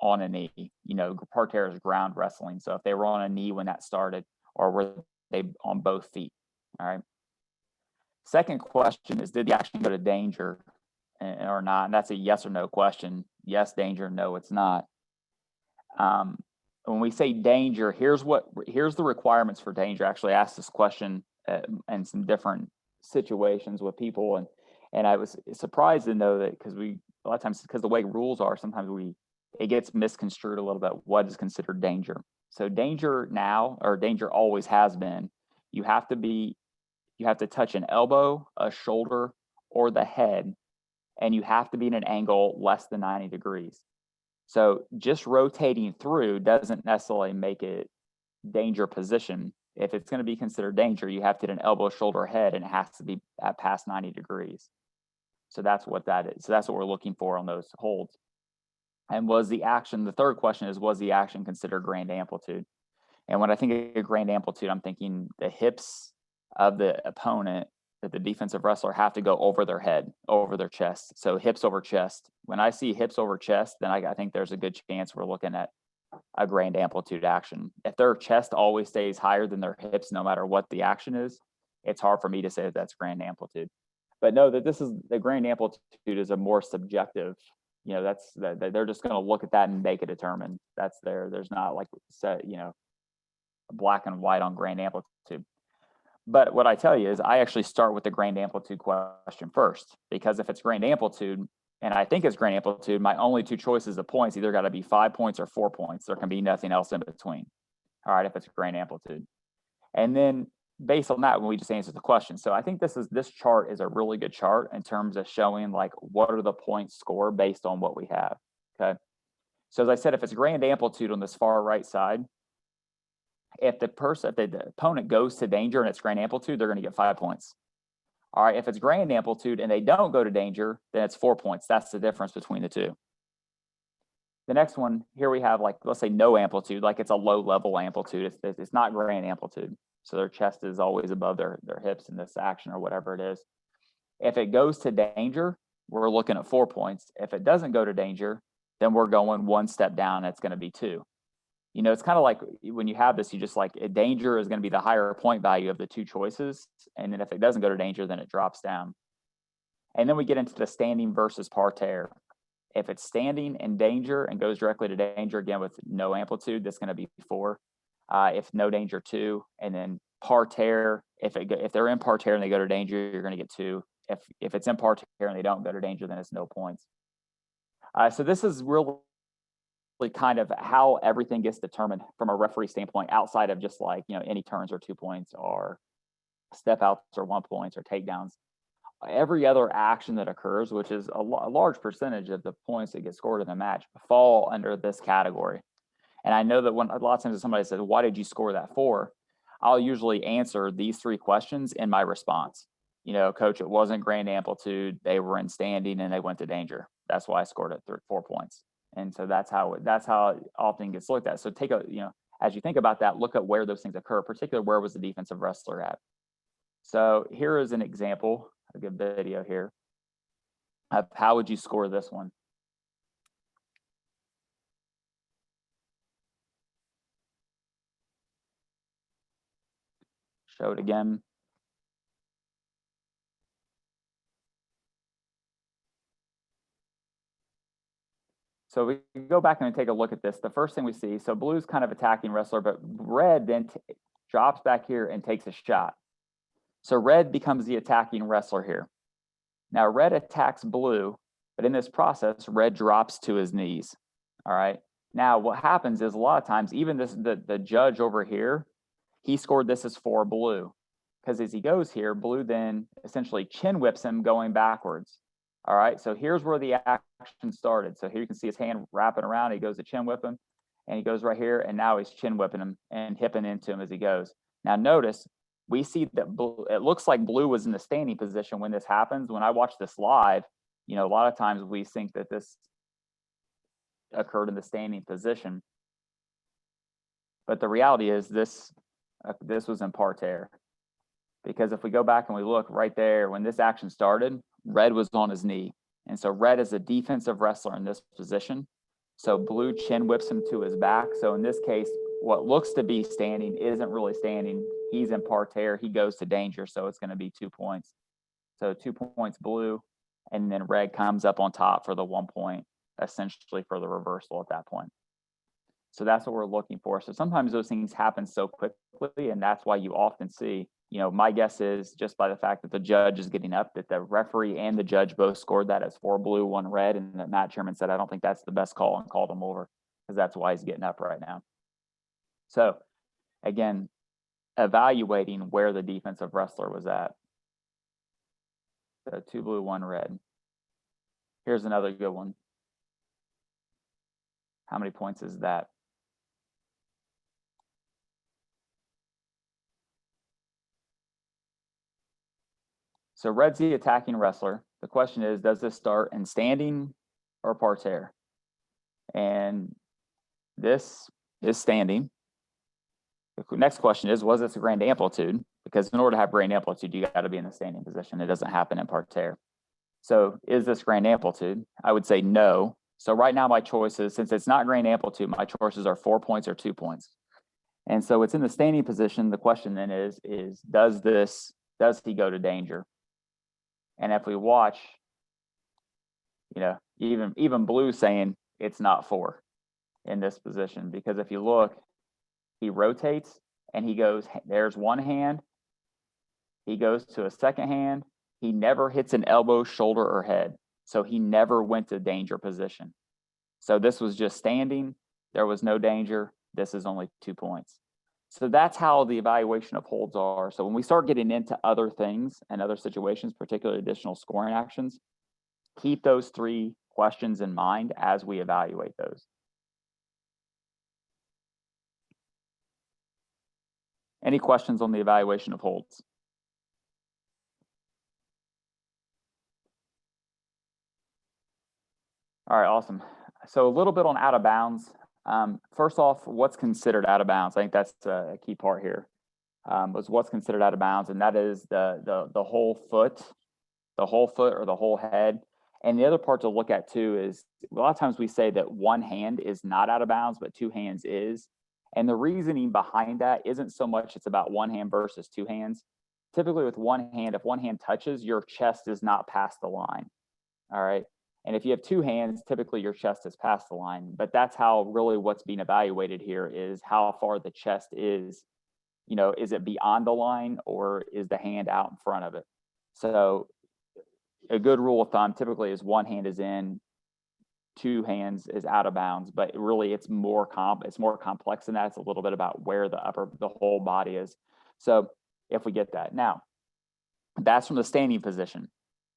on a knee. You know, parterre is ground wrestling. So if they were on a knee when that started, or were they on both feet? All right. Second question is, did the action go to danger or not? And that's a yes or no question. Yes, danger. No, it's not. When we say danger, here's the requirements for danger. I actually asked this question in some different situations with people, and I was surprised to know that, because a lot of times, because the way rules are, sometimes it gets misconstrued a little bit. What is considered danger? So danger now, or danger always has been, you have to touch an elbow, a shoulder, or the head, and you have to be in an angle less than 90 degrees. So just rotating through doesn't necessarily make it danger position. If it's going to be considered danger, you have to hit an elbow, shoulder, head, and it has to be at past 90 degrees. So that's what that is. So that's what we're looking for on those holds. And the third question is, was the action considered grand amplitude? And when I think of grand amplitude, I'm thinking the hips of the opponent, that the defensive wrestler, have to go over their head, over their chest. So hips over chest. When I see hips over chest, then I think there's a good chance we're looking at a grand amplitude action. If their chest always stays higher than their hips, no matter what the action is, it's hard for me to say that that's grand amplitude. But know that the grand amplitude is a more subjective, you know, they're just going to look at that and make it determine. There's not like set, you know, black and white on grand amplitude. But what I tell you is, I actually start with the grand amplitude question first, because if it's grand amplitude and I think it's grand amplitude, my only two choices of points either got to be 5 points or 4 points. There can be nothing else in between. All right, if it's grand amplitude. And then based on that, when we just answer the question. So I think this chart is a really good chart in terms of showing like what are the points scored based on what we have. Okay. So as I said, if it's grand amplitude on this far right side, if the opponent goes to danger and it's grand amplitude, they're going to get 5 points. All right, if it's grand amplitude and they don't go to danger, then it's 4 points. That's the difference between the two. The next one here, we have, like, let's say no amplitude, like it's a low level amplitude. It's not grand amplitude. So their chest is always above their hips in this action or whatever it is. If it goes to danger, we're looking at 4 points. If it doesn't go to danger, then we're going one step down. It's going to be 2. You know, it's kind of like when you have this, you just like, danger is going to be the higher point value of the two choices. And then if it doesn't go to danger, then it drops down. And then we get into the standing versus parterre. If it's standing in danger and goes directly to danger, again, with no amplitude, that's going to be 4. If no danger, 2. And then parterre, if they're in parterre and they go to danger, you're going to get 2. If it's in parterre and they don't go to danger, then it's no points. So this is really kind of how everything gets determined from a referee standpoint, outside of just like, you know, any turns or 2 points, or step outs or 1 point, or takedowns. Every other action that occurs, which is a large percentage of the points that get scored in the match, fall under this category. And I know that when a lot of times if somebody says, why did you score that for? I'll usually answer these 3 questions in my response. You know, coach, it wasn't grand amplitude. They were in standing and they went to danger. That's why I scored it 4 points. And so that's how it often gets looked at. So as you think about that, look at where those things occur, particularly where was the defensive wrestler at. So here is an example, a good video here, of how would you score this one. Show it again. So we go back and take a look at this. The first thing we see, so blue's kind of attacking wrestler, but red then drops back here and takes a shot. So red becomes the attacking wrestler here. Now red attacks blue, but in this process, red drops to his knees. All right. Now what happens is a lot of times, even the judge over here, he scored this as for blue, because as he goes here, blue then essentially chin whips him going backwards. All right, so here's where the action started. So here you can see his hand wrapping around. He goes to chin whip him, and he goes right here, and now he's chin whipping him and hipping into him as he goes. Now notice, we see that it looks like blue was in the standing position when this happens. When I watch this live, you know, a lot of times we think that this occurred in the standing position. But the reality is this was in parterre. Because if we go back and we look right there, when this action started, red was on his knee. And so red is a defensive wrestler in this position. So blue chin whips him to his back. So in this case, what looks to be standing isn't really standing. He's in parterre. He goes to danger. So it's going to be 2 points. So 2 points blue, and then red comes up on top for the 1 point, essentially for the reversal at that point. So that's what we're looking for. So sometimes those things happen so quickly, and that's why you often see, my guess is just by the fact that the judge is getting up, that the referee and the judge both scored that as 4 blue, 1 red, and that Matt Sherman said, I don't think that's the best call, and called him over, because that's why he's getting up right now. So again, evaluating where the defensive wrestler was at. So 2 blue, 1 red. Here's another good one. How many points is that? So red's the attacking wrestler. The question is, does this start in standing or parterre? And this is standing. The next question is, was this a grand amplitude? Because in order to have grand amplitude, you got to be in the standing position. It doesn't happen in parterre. So is this grand amplitude? I would say no. So right now my choices, since it's not grand amplitude, my choices are 4 points or 2 points. And so it's in the standing position. The question then is does he go to danger? And if we watch, even blue saying it's not 4 in this position, because if you look, he rotates and he goes, there's one hand, he goes to a second hand, he never hits an elbow, shoulder, or head. So he never went to danger position. So this was just standing, there was no danger, this is only 2 points. So that's how the evaluation of holds are. So when we start getting into other things and other situations, particularly additional scoring actions, keep those 3 questions in mind as we evaluate those. Any questions on the evaluation of holds? All right, awesome. So a little bit on out of bounds. First off, what's considered out of bounds? I think that's a key part here. Was what's considered out of bounds, and that is the whole foot or the whole head. And the other part to look at too is a lot of times we say that one hand is not out of bounds, but 2 hands is. And the reasoning behind that isn't so much it's about 1 hand versus 2 hands. Typically with 1 hand, if 1 hand touches, your chest is not past the line. All right. And if you have 2 hands, typically your chest is past the line. But that's how really what's being evaluated here is how far the chest is. Is it beyond the line or is the hand out in front of it? So a good rule of thumb typically is 1 hand is in, 2 hands is out of bounds, but really it's more complex than that. It's a little bit about where the whole body is. So if we get that. Now, that's from the standing position.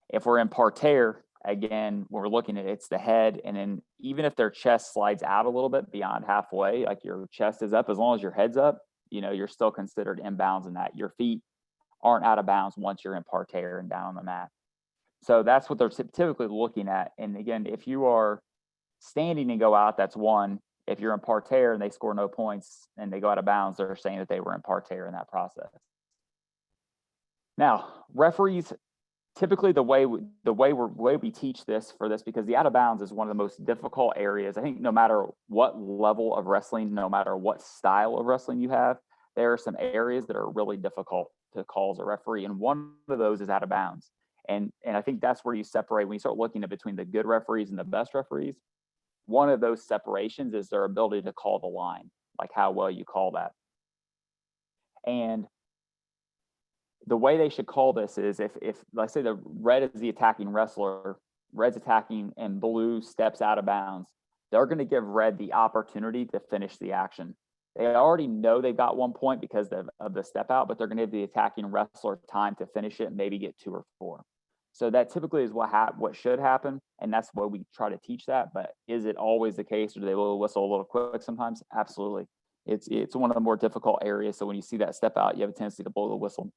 If we're in parterre, again, when we're looking at it's the head, and then even if their chest slides out a little bit beyond halfway, like your chest is up, as long as your head's up, you're still considered inbounds in that. Your feet aren't out of bounds once you're in parterre and down on the mat. So that's what they're typically looking at. And again, if you are standing and go out, that's 1. If you're in parterre and they score no points and they go out of bounds, they're saying that they were in parterre in that process. Now, referees, typically the way we teach this for this, because the out of bounds is one of the most difficult areas. I think no matter what level of wrestling, no matter what style of wrestling you have, there are some areas that are really difficult to call as a referee. And one of those is out of bounds. And I think that's where you separate when you start looking at between the good referees and the best referees. One of those separations is their ability to call the line, like how well you call that. And the way they should call this is if let's say the red is the attacking wrestler, red's attacking and blue steps out of bounds, they're going to give red the opportunity to finish the action. They already know they've got 1 point because of the step out, but they're going to give the attacking wrestler time to finish it and maybe get 2 or 4. So that typically is what should happen, and that's what we try to teach that. But is it always the case, or do they whistle a little quick sometimes? Absolutely. It's one of the more difficult areas. So when you see that step out, you have a tendency to blow the whistle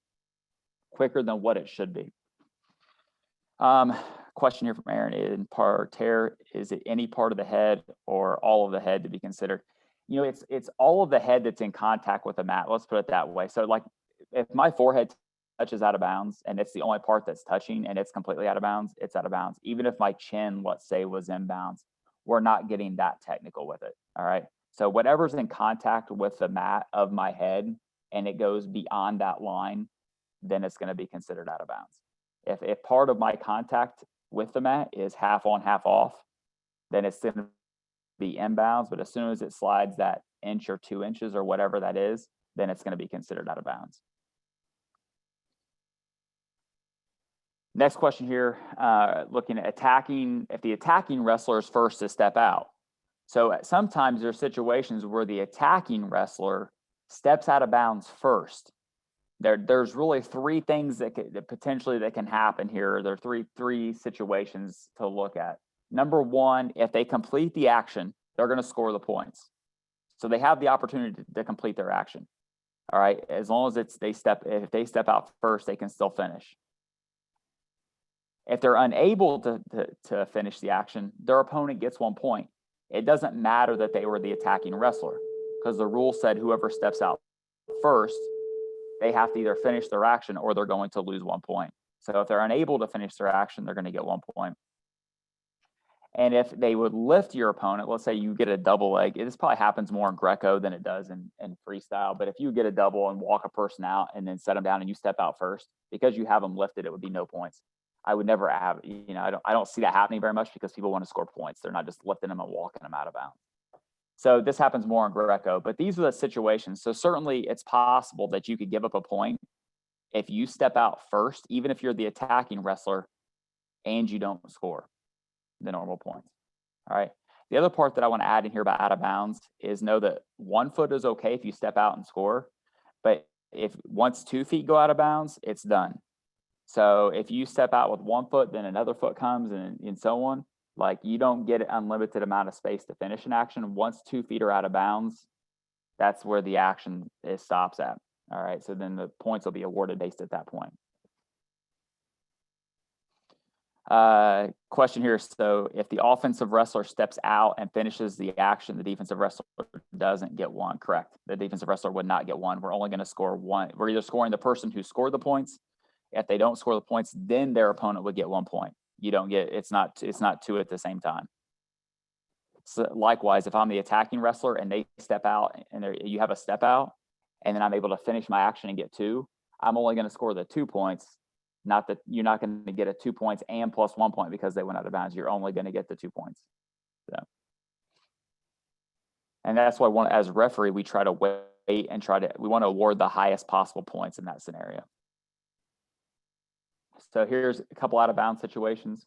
quicker than what it should be. Question here from Aaron: in parterre, is it any part of the head or all of the head to be considered? It's all of the head that's in contact with the mat. Let's put it that way. So like if my forehead touches out of bounds and it's the only part that's touching and it's completely out of bounds, it's out of bounds. Even if my chin, let's say, was in bounds, we're not getting that technical with it. All right. So whatever's in contact with the mat of my head and it goes beyond that line, then it's going to be considered out of bounds. If part of my contact with the mat is half on, half off, then it's going to be inbounds. But as soon as it slides that inch or 2 inches or whatever that is, then it's going to be considered out of bounds. Next question here, looking at attacking, if the attacking wrestler is first to step out. So sometimes there's situations where the attacking wrestler steps out of bounds first. There's really three things that potentially that can happen here. There are three situations to look at. Number one, if they complete the action, they're going to score the points. So they have the opportunity to complete their action. All right, as long as if they step out first, they can still finish. If they're unable to finish the action, their opponent gets 1 point. It doesn't matter that they were the attacking wrestler because the rule said whoever steps out first, they have to either finish their action or they're going to lose 1 point. So if they're unable to finish their action, they're going to get 1 point. And if they would lift your opponent, let's say you get a double leg, this probably happens more in Greco than it does in freestyle. But if you get a double and walk a person out and then set them down and you step out first, because you have them lifted, it would be no points. I would never have, I don't see that happening very much because people want to score points. They're not just lifting them and walking them out of bounds. So this happens more in Greco, but these are the situations. So certainly it's possible that you could give up a point if you step out first, even if you're the attacking wrestler and you don't score the normal points. All right. The other part that I want to add in here about out of bounds is know that 1 foot is okay if you step out and score, but if once 2 feet go out of bounds, it's done. So if you step out with 1 foot, then another foot comes and so on, like you don't get an unlimited amount of space to finish an action. Once 2 feet are out of bounds, that's where the action stops at. All right. So then the points will be awarded based at that point. Question here. So if the offensive wrestler steps out and finishes the action, the defensive wrestler doesn't get 1. Correct. The defensive wrestler would not get 1. We're only going to score 1. We're either scoring the person who scored the points. If they don't score the points, then their opponent would get 1 point. You don't get, it's not 2 at the same time. So likewise, if I'm the attacking wrestler and they step out and you have a step out and then I'm able to finish my action and get 2, I'm only going to score the 2 points. Not that you're not going to get a 2 points and plus 1 point because they went out of bounds. You're only going to get the 2 points. So, and that's why as a referee, we try to wait and we want to award the highest possible points in that scenario. So here's a couple out of bounds situations.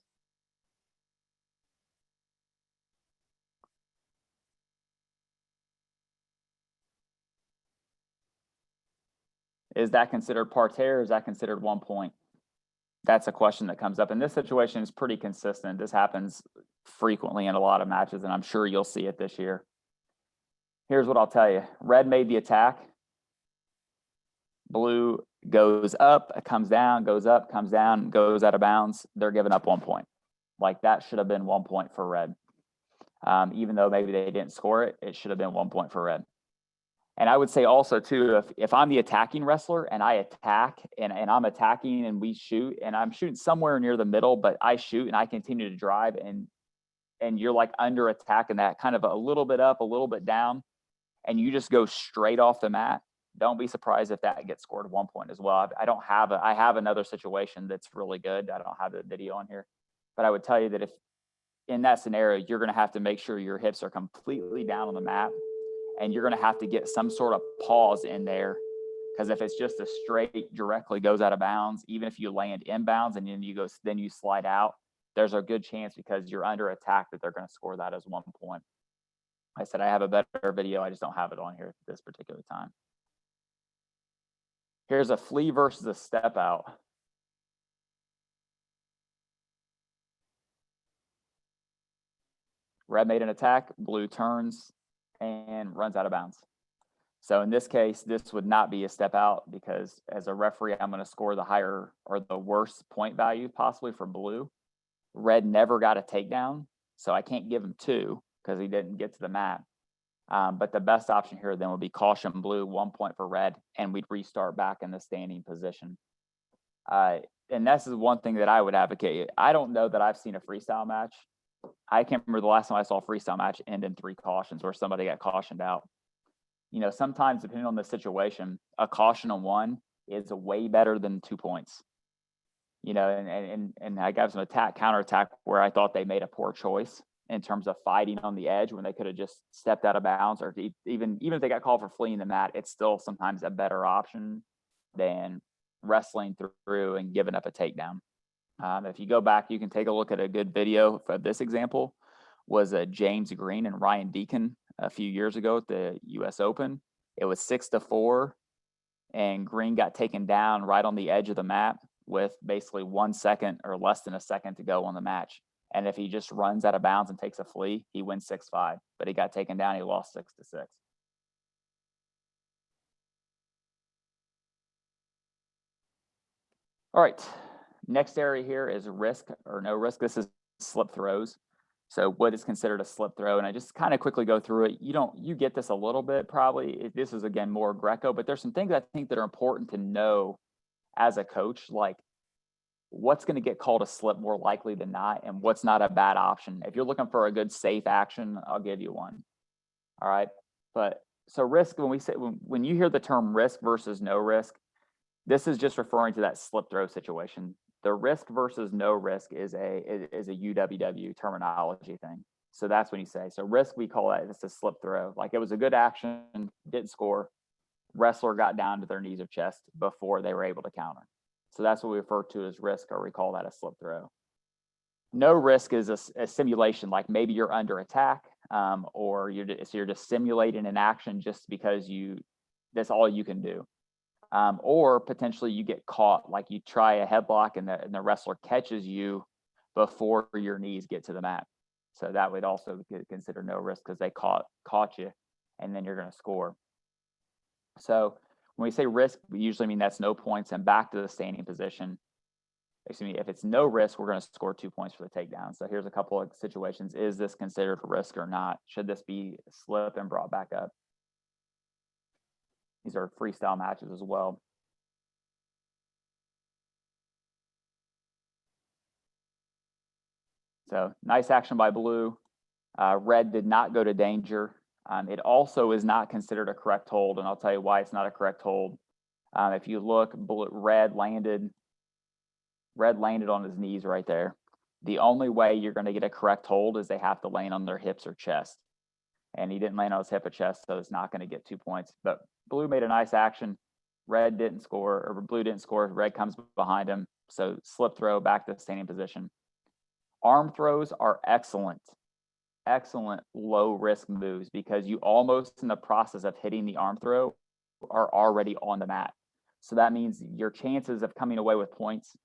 Is that considered parterre? Is that considered 1 point? That's a question that comes up. And this situation is pretty consistent. This happens frequently in a lot of matches, and I'm sure you'll see it this year. Here's what I'll tell you. Red made the attack. Blue goes up, comes down, goes up, comes down, goes out of bounds. They're giving up 1 point. Like that should have been 1 point for red. Even though maybe they didn't score it, it should have been 1 point for red. And I would say also too, if I'm the attacking wrestler and I attack and I'm attacking and we shoot and I'm shooting somewhere near the middle, but I shoot and I continue to drive and you're like under attack and that kind of a little bit up, a little bit down, and you just go straight off the mat, don't be surprised if that gets scored 1 point as well. I have another situation that's really good. I don't have the video on here, but I would tell you that if in that scenario, you're going to have to make sure your hips are completely down on the mat. And you're going to have to get some sort of pause in there because if it's just a straight directly goes out of bounds, even if you land inbounds and then you slide out, there's a good chance because you're under attack that they're going to score that as 1 point. I said I have a better video. I just don't have it on here at this particular time. Here's a flea versus a step out. Red made an attack, blue turns and runs out of bounds. So in this case, this would not be a step out because as a referee, I'm going to score the higher or the worst point value possibly for blue. Red never got a takedown, so I can't give him 2 because he didn't get to the mat. But the best option here then would be caution blue, 1 point for red, and we'd restart back in the standing position. And this is one thing that I would advocate. I don't know that I've seen a freestyle match. I can't remember the last time I saw a freestyle match end in 3 cautions where somebody got cautioned out. You know, sometimes depending on the situation, a caution on 1 is way better than 2 points. You know, and I got some counterattack where I thought they made a poor choice in terms of fighting on the edge when they could have just stepped out of bounds, or even if they got called for fleeing the mat, it's still sometimes a better option than wrestling through and giving up a takedown. If you go back, you can take a look at a good video for this example. Was James Green and Ryan Deacon a few years ago at the U.S. Open. It was 6-4, and Green got taken down right on the edge of the mat with basically 1 second or less than a second to go on the match. And if he just runs out of bounds and takes a flea, he wins 6-5. But he got taken down, he lost 6-6. All right, next area here is risk or no risk. This is slip throws. So what is considered a slip throw? And I just kind of quickly go through it. You get this a little bit probably. This is again more Greco, but there's some things I think that are important to know as a coach, like what's going to get called a slip more likely than not, and what's not a bad option. If you're looking for a good safe action, I'll give you one. All right, but so risk, when you hear the term risk versus no risk, this is just referring to that slip throw situation. The risk versus no risk is a UWW terminology thing. So that's when you say, so risk, we call that, it's a slip throw. Like it was a good action, didn't score, wrestler got down to their knees or chest before they were able to counter. So that's what we refer to as risk, or we call that a slip throw. No risk is a simulation, like maybe you're under attack, or you're just simulating an action just because that's all you can do. Or potentially you get caught, like you try a headlock and the wrestler catches you before your knees get to the mat. So that would also get considered no risk because they caught you, and then you're going to score. So when we say risk, we usually mean that's no points and back to the standing position. Excuse me, if it's no risk, we're going to score 2 points for the takedown. So here's a couple of situations. Is this considered a risk or not? Should this be slip and brought back up? These are freestyle matches as well. So nice action by blue. Red did not go to danger. It also is not considered a correct hold, and I'll tell you why it's not a correct hold. If you look, red landed on his knees right there. The only way you're going to get a correct hold is they have to land on their hips or chest. And he didn't land on his hip or chest, so it's not going to get 2 points. But blue made a nice action. Red didn't score, or blue didn't score. Red comes behind him. So slip throw back to standing position. Arm throws are excellent low risk moves because you almost in the process of hitting the arm throw are already on the mat. So that means your chances of coming away with points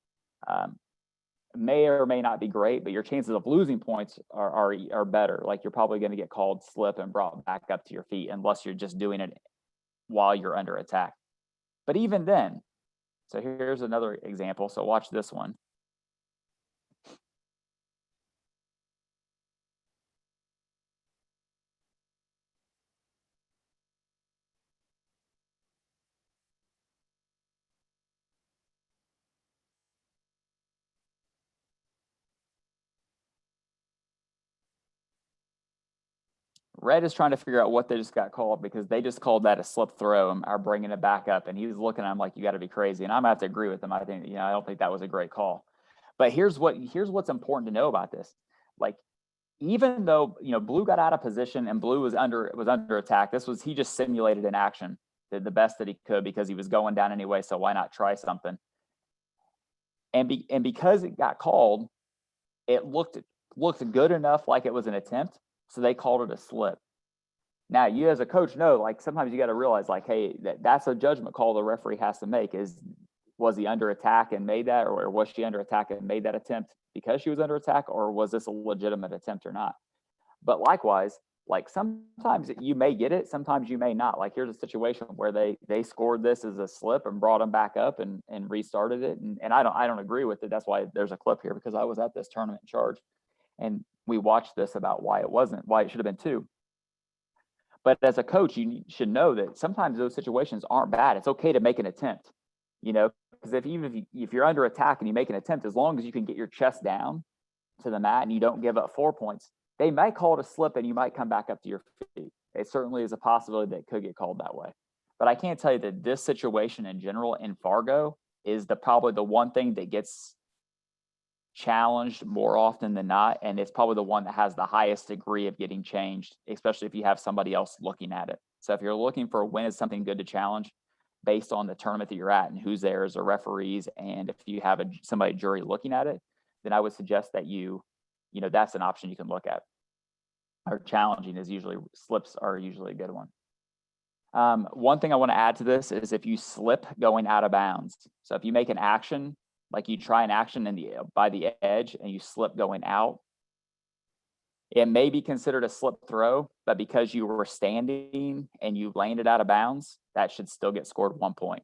may or may not be great, but your chances of losing points are better. Like you're probably going to get called slip and brought back up to your feet unless you're just doing it while you're under attack. But even then, so here's another example. So watch this one. Red is trying to figure out what they just got called because they just called that a slip throw and are bringing it back up. And he's looking at him like, you got to be crazy. And I'm gonna have to agree with him. I think, I don't think that was a great call. But here's what's important to know about this. Like, even though, blue got out of position and blue was under attack, he just simulated an action, did the best that he could because he was going down anyway. So why not try something? And because it got called, it looked good enough like it was an attempt. So they called it a slip. Now, you as a coach know, like sometimes you got to realize, like, hey, that's a judgment call the referee has to make. Was he under attack and made that, or was she under attack and made that attempt because she was under attack, or was this a legitimate attempt or not? But likewise, like sometimes you may get it, sometimes you may not. Like here's a situation where they scored this as a slip and brought him back up and restarted it. And I don't agree with it. That's why there's a clip here, because I was at this tournament in charge. And we watched this about why it should have been 2. But as a coach, you should know that sometimes those situations aren't bad. It's okay to make an attempt, because if you're under attack and you make an attempt, as long as you can get your chest down to the mat and you don't give up 4 points, they might call it a slip and you might come back up to your feet. It certainly is a possibility that it could get called that way. But I can't tell you that this situation in general in Fargo is probably the one thing that gets challenged more often than not. And it's probably the one that has the highest degree of getting changed, especially if you have somebody else looking at it. So if you're looking for when is something good to challenge based on the tournament that you're at and who's there as a referees, and if you have somebody jury looking at it, then I would suggest that that's an option you can look at. Or challenging is usually, slips are usually a good one. One thing I want to add to this is if you slip going out of bounds. So if you make an action, like you try an action by the edge and you slip going out, it may be considered a slip throw, but because you were standing and you landed out of bounds, that should still get scored 1 point.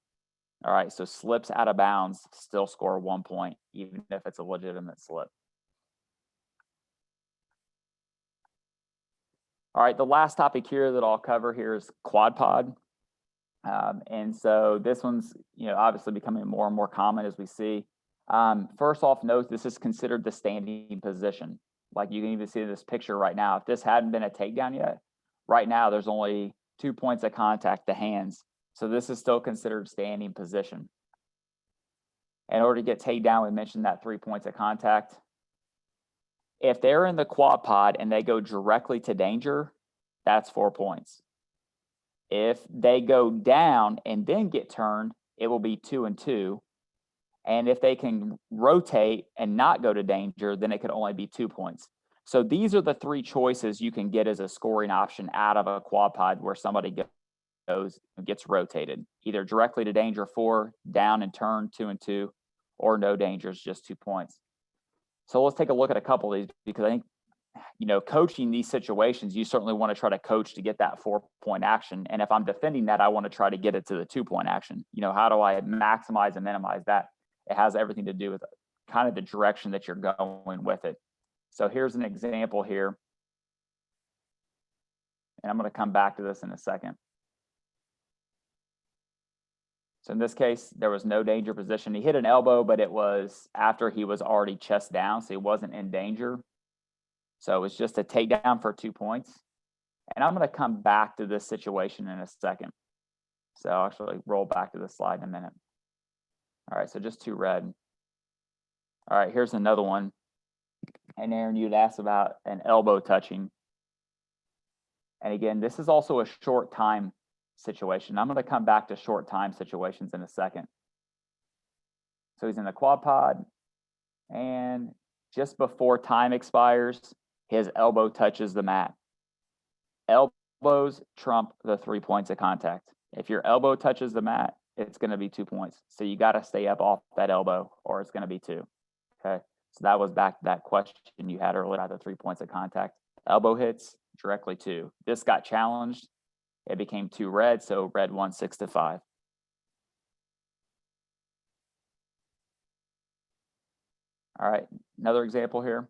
All right, so slips out of bounds still score 1 point, even if it's a legitimate slip. All right, the last topic here that I'll cover here is quad pod. And so this one's, obviously becoming more and more common as we see. First off, note this is considered the standing position. Like you can even see this picture right now. If this hadn't been a takedown yet, right now there's only 2 points of contact, the hands. So this is still considered standing position. In order to get takedown, we mentioned that 3 points of contact. If they're in the quad pod and they go directly to danger, that's 4 points. If they go down and then get turned, it will be 2 and 2. And if they can rotate and not go to danger, then it could only be 2 points. So these are the 3 choices you can get as a scoring option out of a quad pod where somebody gets rotated, either directly to danger 4, down and turn 2 and 2, or no danger is just 2 points. So let's take a look at a couple of these, because I think, coaching these situations, you certainly want to try to coach to get that 4 point action. And if I'm defending that, I want to try to get it to the 2 point action. How do I maximize and minimize that? It has everything to do with kind of the direction that you're going with it. So here's an example here. And I'm going to come back to this in a second. So in this case, there was no danger position. He hit an elbow, but it was after he was already chest down, so he wasn't in danger. So it's just a takedown for 2 points. And I'm going to come back to this situation in a second. So I'll actually roll back to this slide in a minute. All right, so just 2 red. All right, here's another one. And Aaron, you'd asked about an elbow touching. And again, this is also a short time situation. I'm going to come back to short time situations in a second. So he's in the quad pod, and just before time expires, his elbow touches the mat. Elbows trump the 3 points of contact. If your elbow touches the mat, it's going to be 2 points. So you got to stay up off that elbow, or it's going to be 2. Okay. So that was back to that question you had earlier about the 3 points of contact. Elbow hits directly 2. This got challenged. It became 2 red. So red won 6-5. All right. Another example here.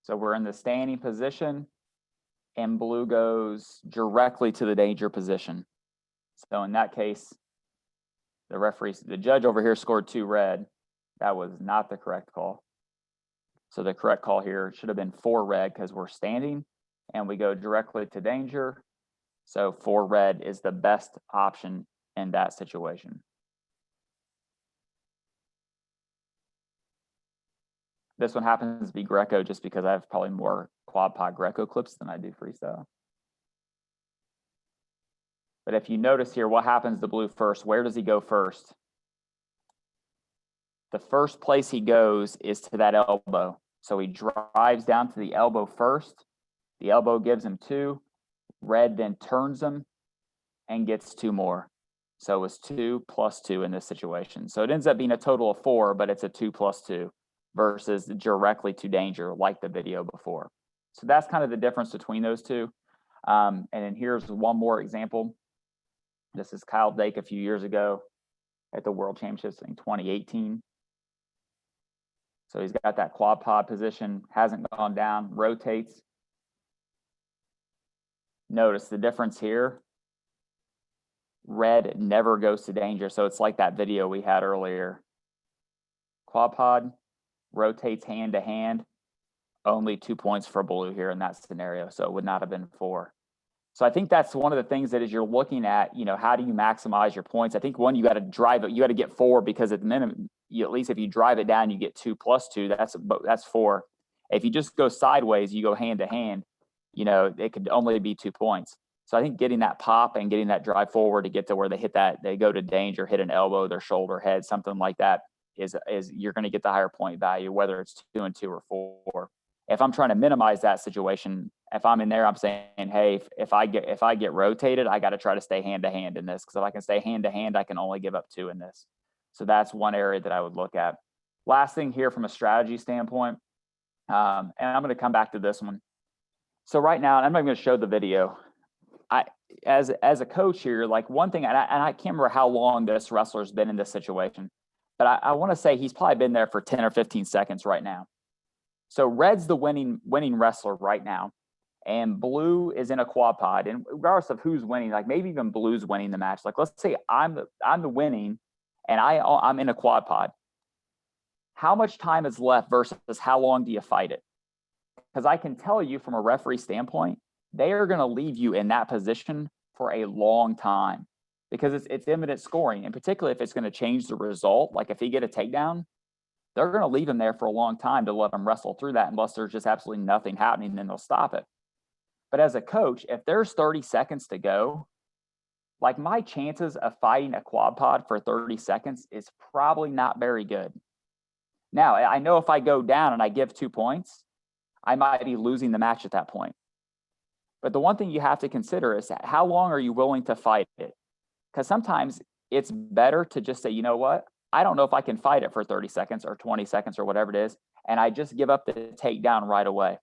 So we're in the standing position, and blue goes directly to the danger position. So in that case, the judge over here scored 2 red. That was not the correct call. So the correct call here should have been 4 red because we're standing and we go directly to danger. So 4 red is the best option in that situation. This one happens to be Greco just because I have probably more quad pod Greco clips than I do freestyle. But if you notice here, what happens to blue first? Where does he go first? The first place he goes is to that elbow. So he drives down to the elbow first. The elbow gives him 2. Red then turns him and gets 2 more. So it was 2 plus 2 in this situation. So it ends up being a total of 4, but it's a 2 plus 2 versus directly to danger like the video before. So that's kind of the difference between those two. And then here's one more example. This is Kyle Dake a few years ago at the World Championships in 2018. So he's got that quad pod position, hasn't gone down, rotates. notice the difference here. Red never goes to danger. So it's like that video we had earlier. Quad pod rotates hand to hand. Only 2 points for blue here in that scenario. So it would not have been 4. So I think that's one of the things that as you're looking at, how do you maximize your points? I think one, you got to drive it. You got to get 4 because at the minimum, at least if you drive it down, you get 2 plus 2. That's 4. If you just go sideways, you go hand to hand, it could only be 2 points. So I think getting that pop and getting that drive forward to get to where they hit that, they go to danger, hit an elbow, their shoulder, head, something like that is you're going to get the higher point value, whether it's 2 and 2 or 4. If I'm trying to minimize that situation, if I'm in there, I'm saying, hey, if I get rotated, I got to try to stay hand to hand in this, because if I can stay hand to hand, I can only give up 2 in this. So that's one area that I would look at. Last thing here from a strategy standpoint, and I'm going to come back to this one. So right now, I'm not going to show the video. As a coach here, like one thing, and I can't remember how long this wrestler's been in this situation, but I want to say he's probably been there for 10 or 15 seconds right now. So red's the winning wrestler right now, and blue is in a quad pod. And regardless of who's winning, like maybe even blue's winning the match. Like let's say I'm the winning, and I'm in a quad pod. How much time is left versus how long do you fight it? Because I can tell you from a referee standpoint, they are going to leave you in that position for a long time because it's imminent scoring, and particularly if it's going to change the result. Like if he get a takedown, they're going to leave him there for a long time to let him wrestle through that unless there's just absolutely nothing happening, then they'll stop it. But as a coach, if there's 30 seconds to go, like my chances of fighting a quad pod for 30 seconds is probably not very good. Now, I know if I go down and I give 2 points, I might be losing the match at that point. But the one thing you have to consider is how long are you willing to fight it? Because sometimes it's better to just say, you know what? I don't know if I can fight it for 30 seconds or 20 seconds or whatever it is, and I just give up the takedown right away.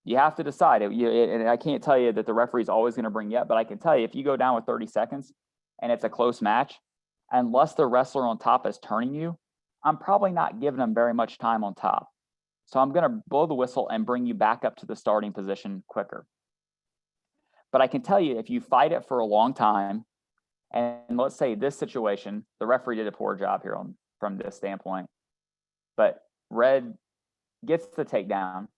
You have to decide. And I can't tell you that the referee is always going to bring you up, but I can tell you if you go down with 30 seconds and it's a close match, unless the wrestler on top is turning you, I'm probably not giving them very much time on top. So I'm going to blow the whistle and bring you back up to the starting position quicker. But I can tell you, if you fight it for a long time, and let's say this situation, the referee did a poor job here from this standpoint, but red gets the takedown.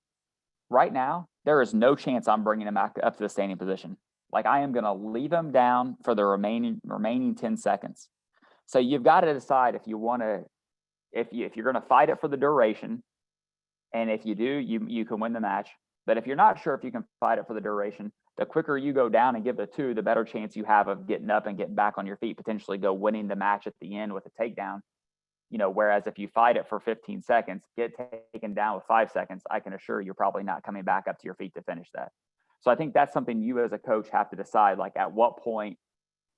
Right now, there is no chance I'm bringing him back up to the standing position. Like I am going to leave him down for the remaining 10 seconds. So you've got to decide if you want to, if you're going to fight it for the duration, and if you do, you can win the match. But if you're not sure if you can fight it for the duration, the quicker you go down and give the 2, the better chance you have of getting up and getting back on your feet, potentially go winning the match at the end with a takedown. Whereas if you fight it for 15 seconds, get taken down with 5 seconds, I can assure you're probably not coming back up to your feet to finish that. So I think that's something you as a coach have to decide, like at what point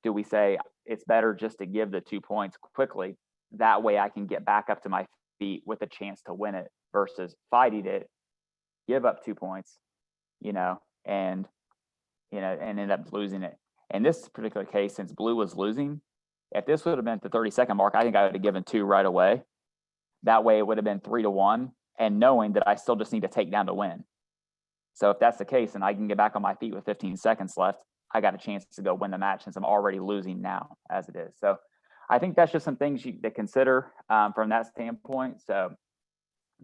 do we say it's better just to give the 2 points quickly? That way I can get back up to my feet with a chance to win it versus fighting it, give up 2 points, and end up losing it. In this particular case, since blue was losing, if this would have been at the 30-second mark, I think I would have given 2 right away. That way it would have been 3-1, and knowing that I still just need to take down to win. So if that's the case and I can get back on my feet with 15 seconds left, I got a chance to go win the match since I'm already losing now as it is. So I think that's just some things to consider from that standpoint. So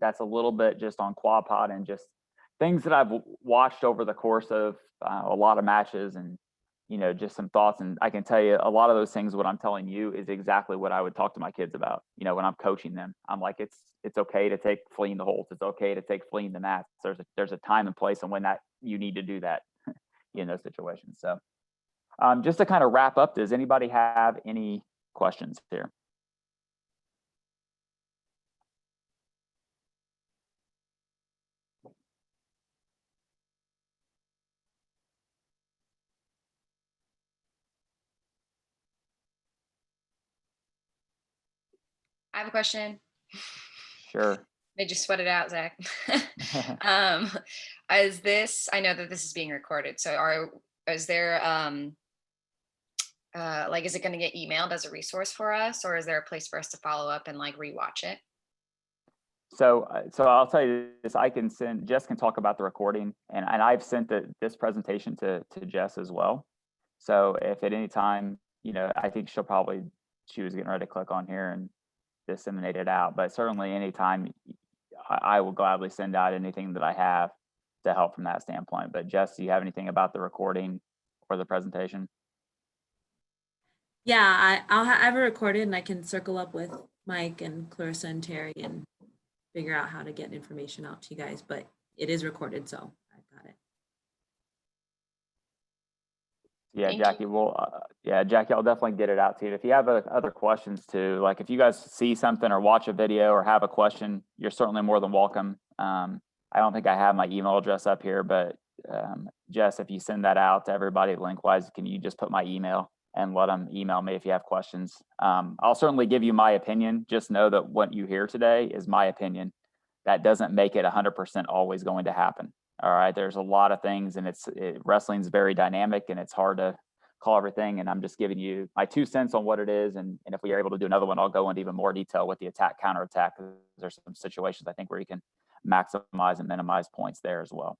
that's a little bit just on quad pod and just things that I've watched over the course of a lot of matches, and just some thoughts. And I can tell you a lot of those things, what I'm telling you is exactly what I would talk to my kids about. When I'm coaching them, I'm like, it's okay to take fleeing the holds. It's okay to take fleeing the mats. There's a time and place and when that you need to do that in those situations. So just to kind of wrap up, does anybody have any questions here? I have a question. Sure. They just sweat it out, Zach. Is this, I know that this is being recorded, so is there, is it going to get emailed as a resource for us, or is there a place for us to follow up and rewatch it? So I'll tell you this, Jess can talk about the recording, and I've sent this presentation to Jess as well. So if at any time, I think she was getting ready to click on here and disseminate it out, but certainly anytime I will gladly send out anything that I have to help from that standpoint. But Jess, do you have anything about the recording or the presentation? Yeah, I'll have it recorded and I can circle up with Mike and Clarissa and Terry and figure out how to get information out to you guys, but it is recorded, so I've got it. Yeah, Thank Jackie, Jackie, I'll definitely get it out to you. If you have other questions too, like if you guys see something or watch a video or have a question, you're certainly more than welcome. I don't think I have my email address up here, but Jess, if you send that out to everybody link-wise, can you just put my email and let them email me if you have questions? I'll certainly give you my opinion. Just know that what you hear today is my opinion. That doesn't make it 100% always going to happen. All right, there's a lot of things, and wrestling's very dynamic, and it's hard to call everything. And I'm just giving you my 2 cents on what it is. And if we are able to do another one, I'll go into even more detail with the attack, counter attack. There's some situations I think where you can maximize and minimize points there as well.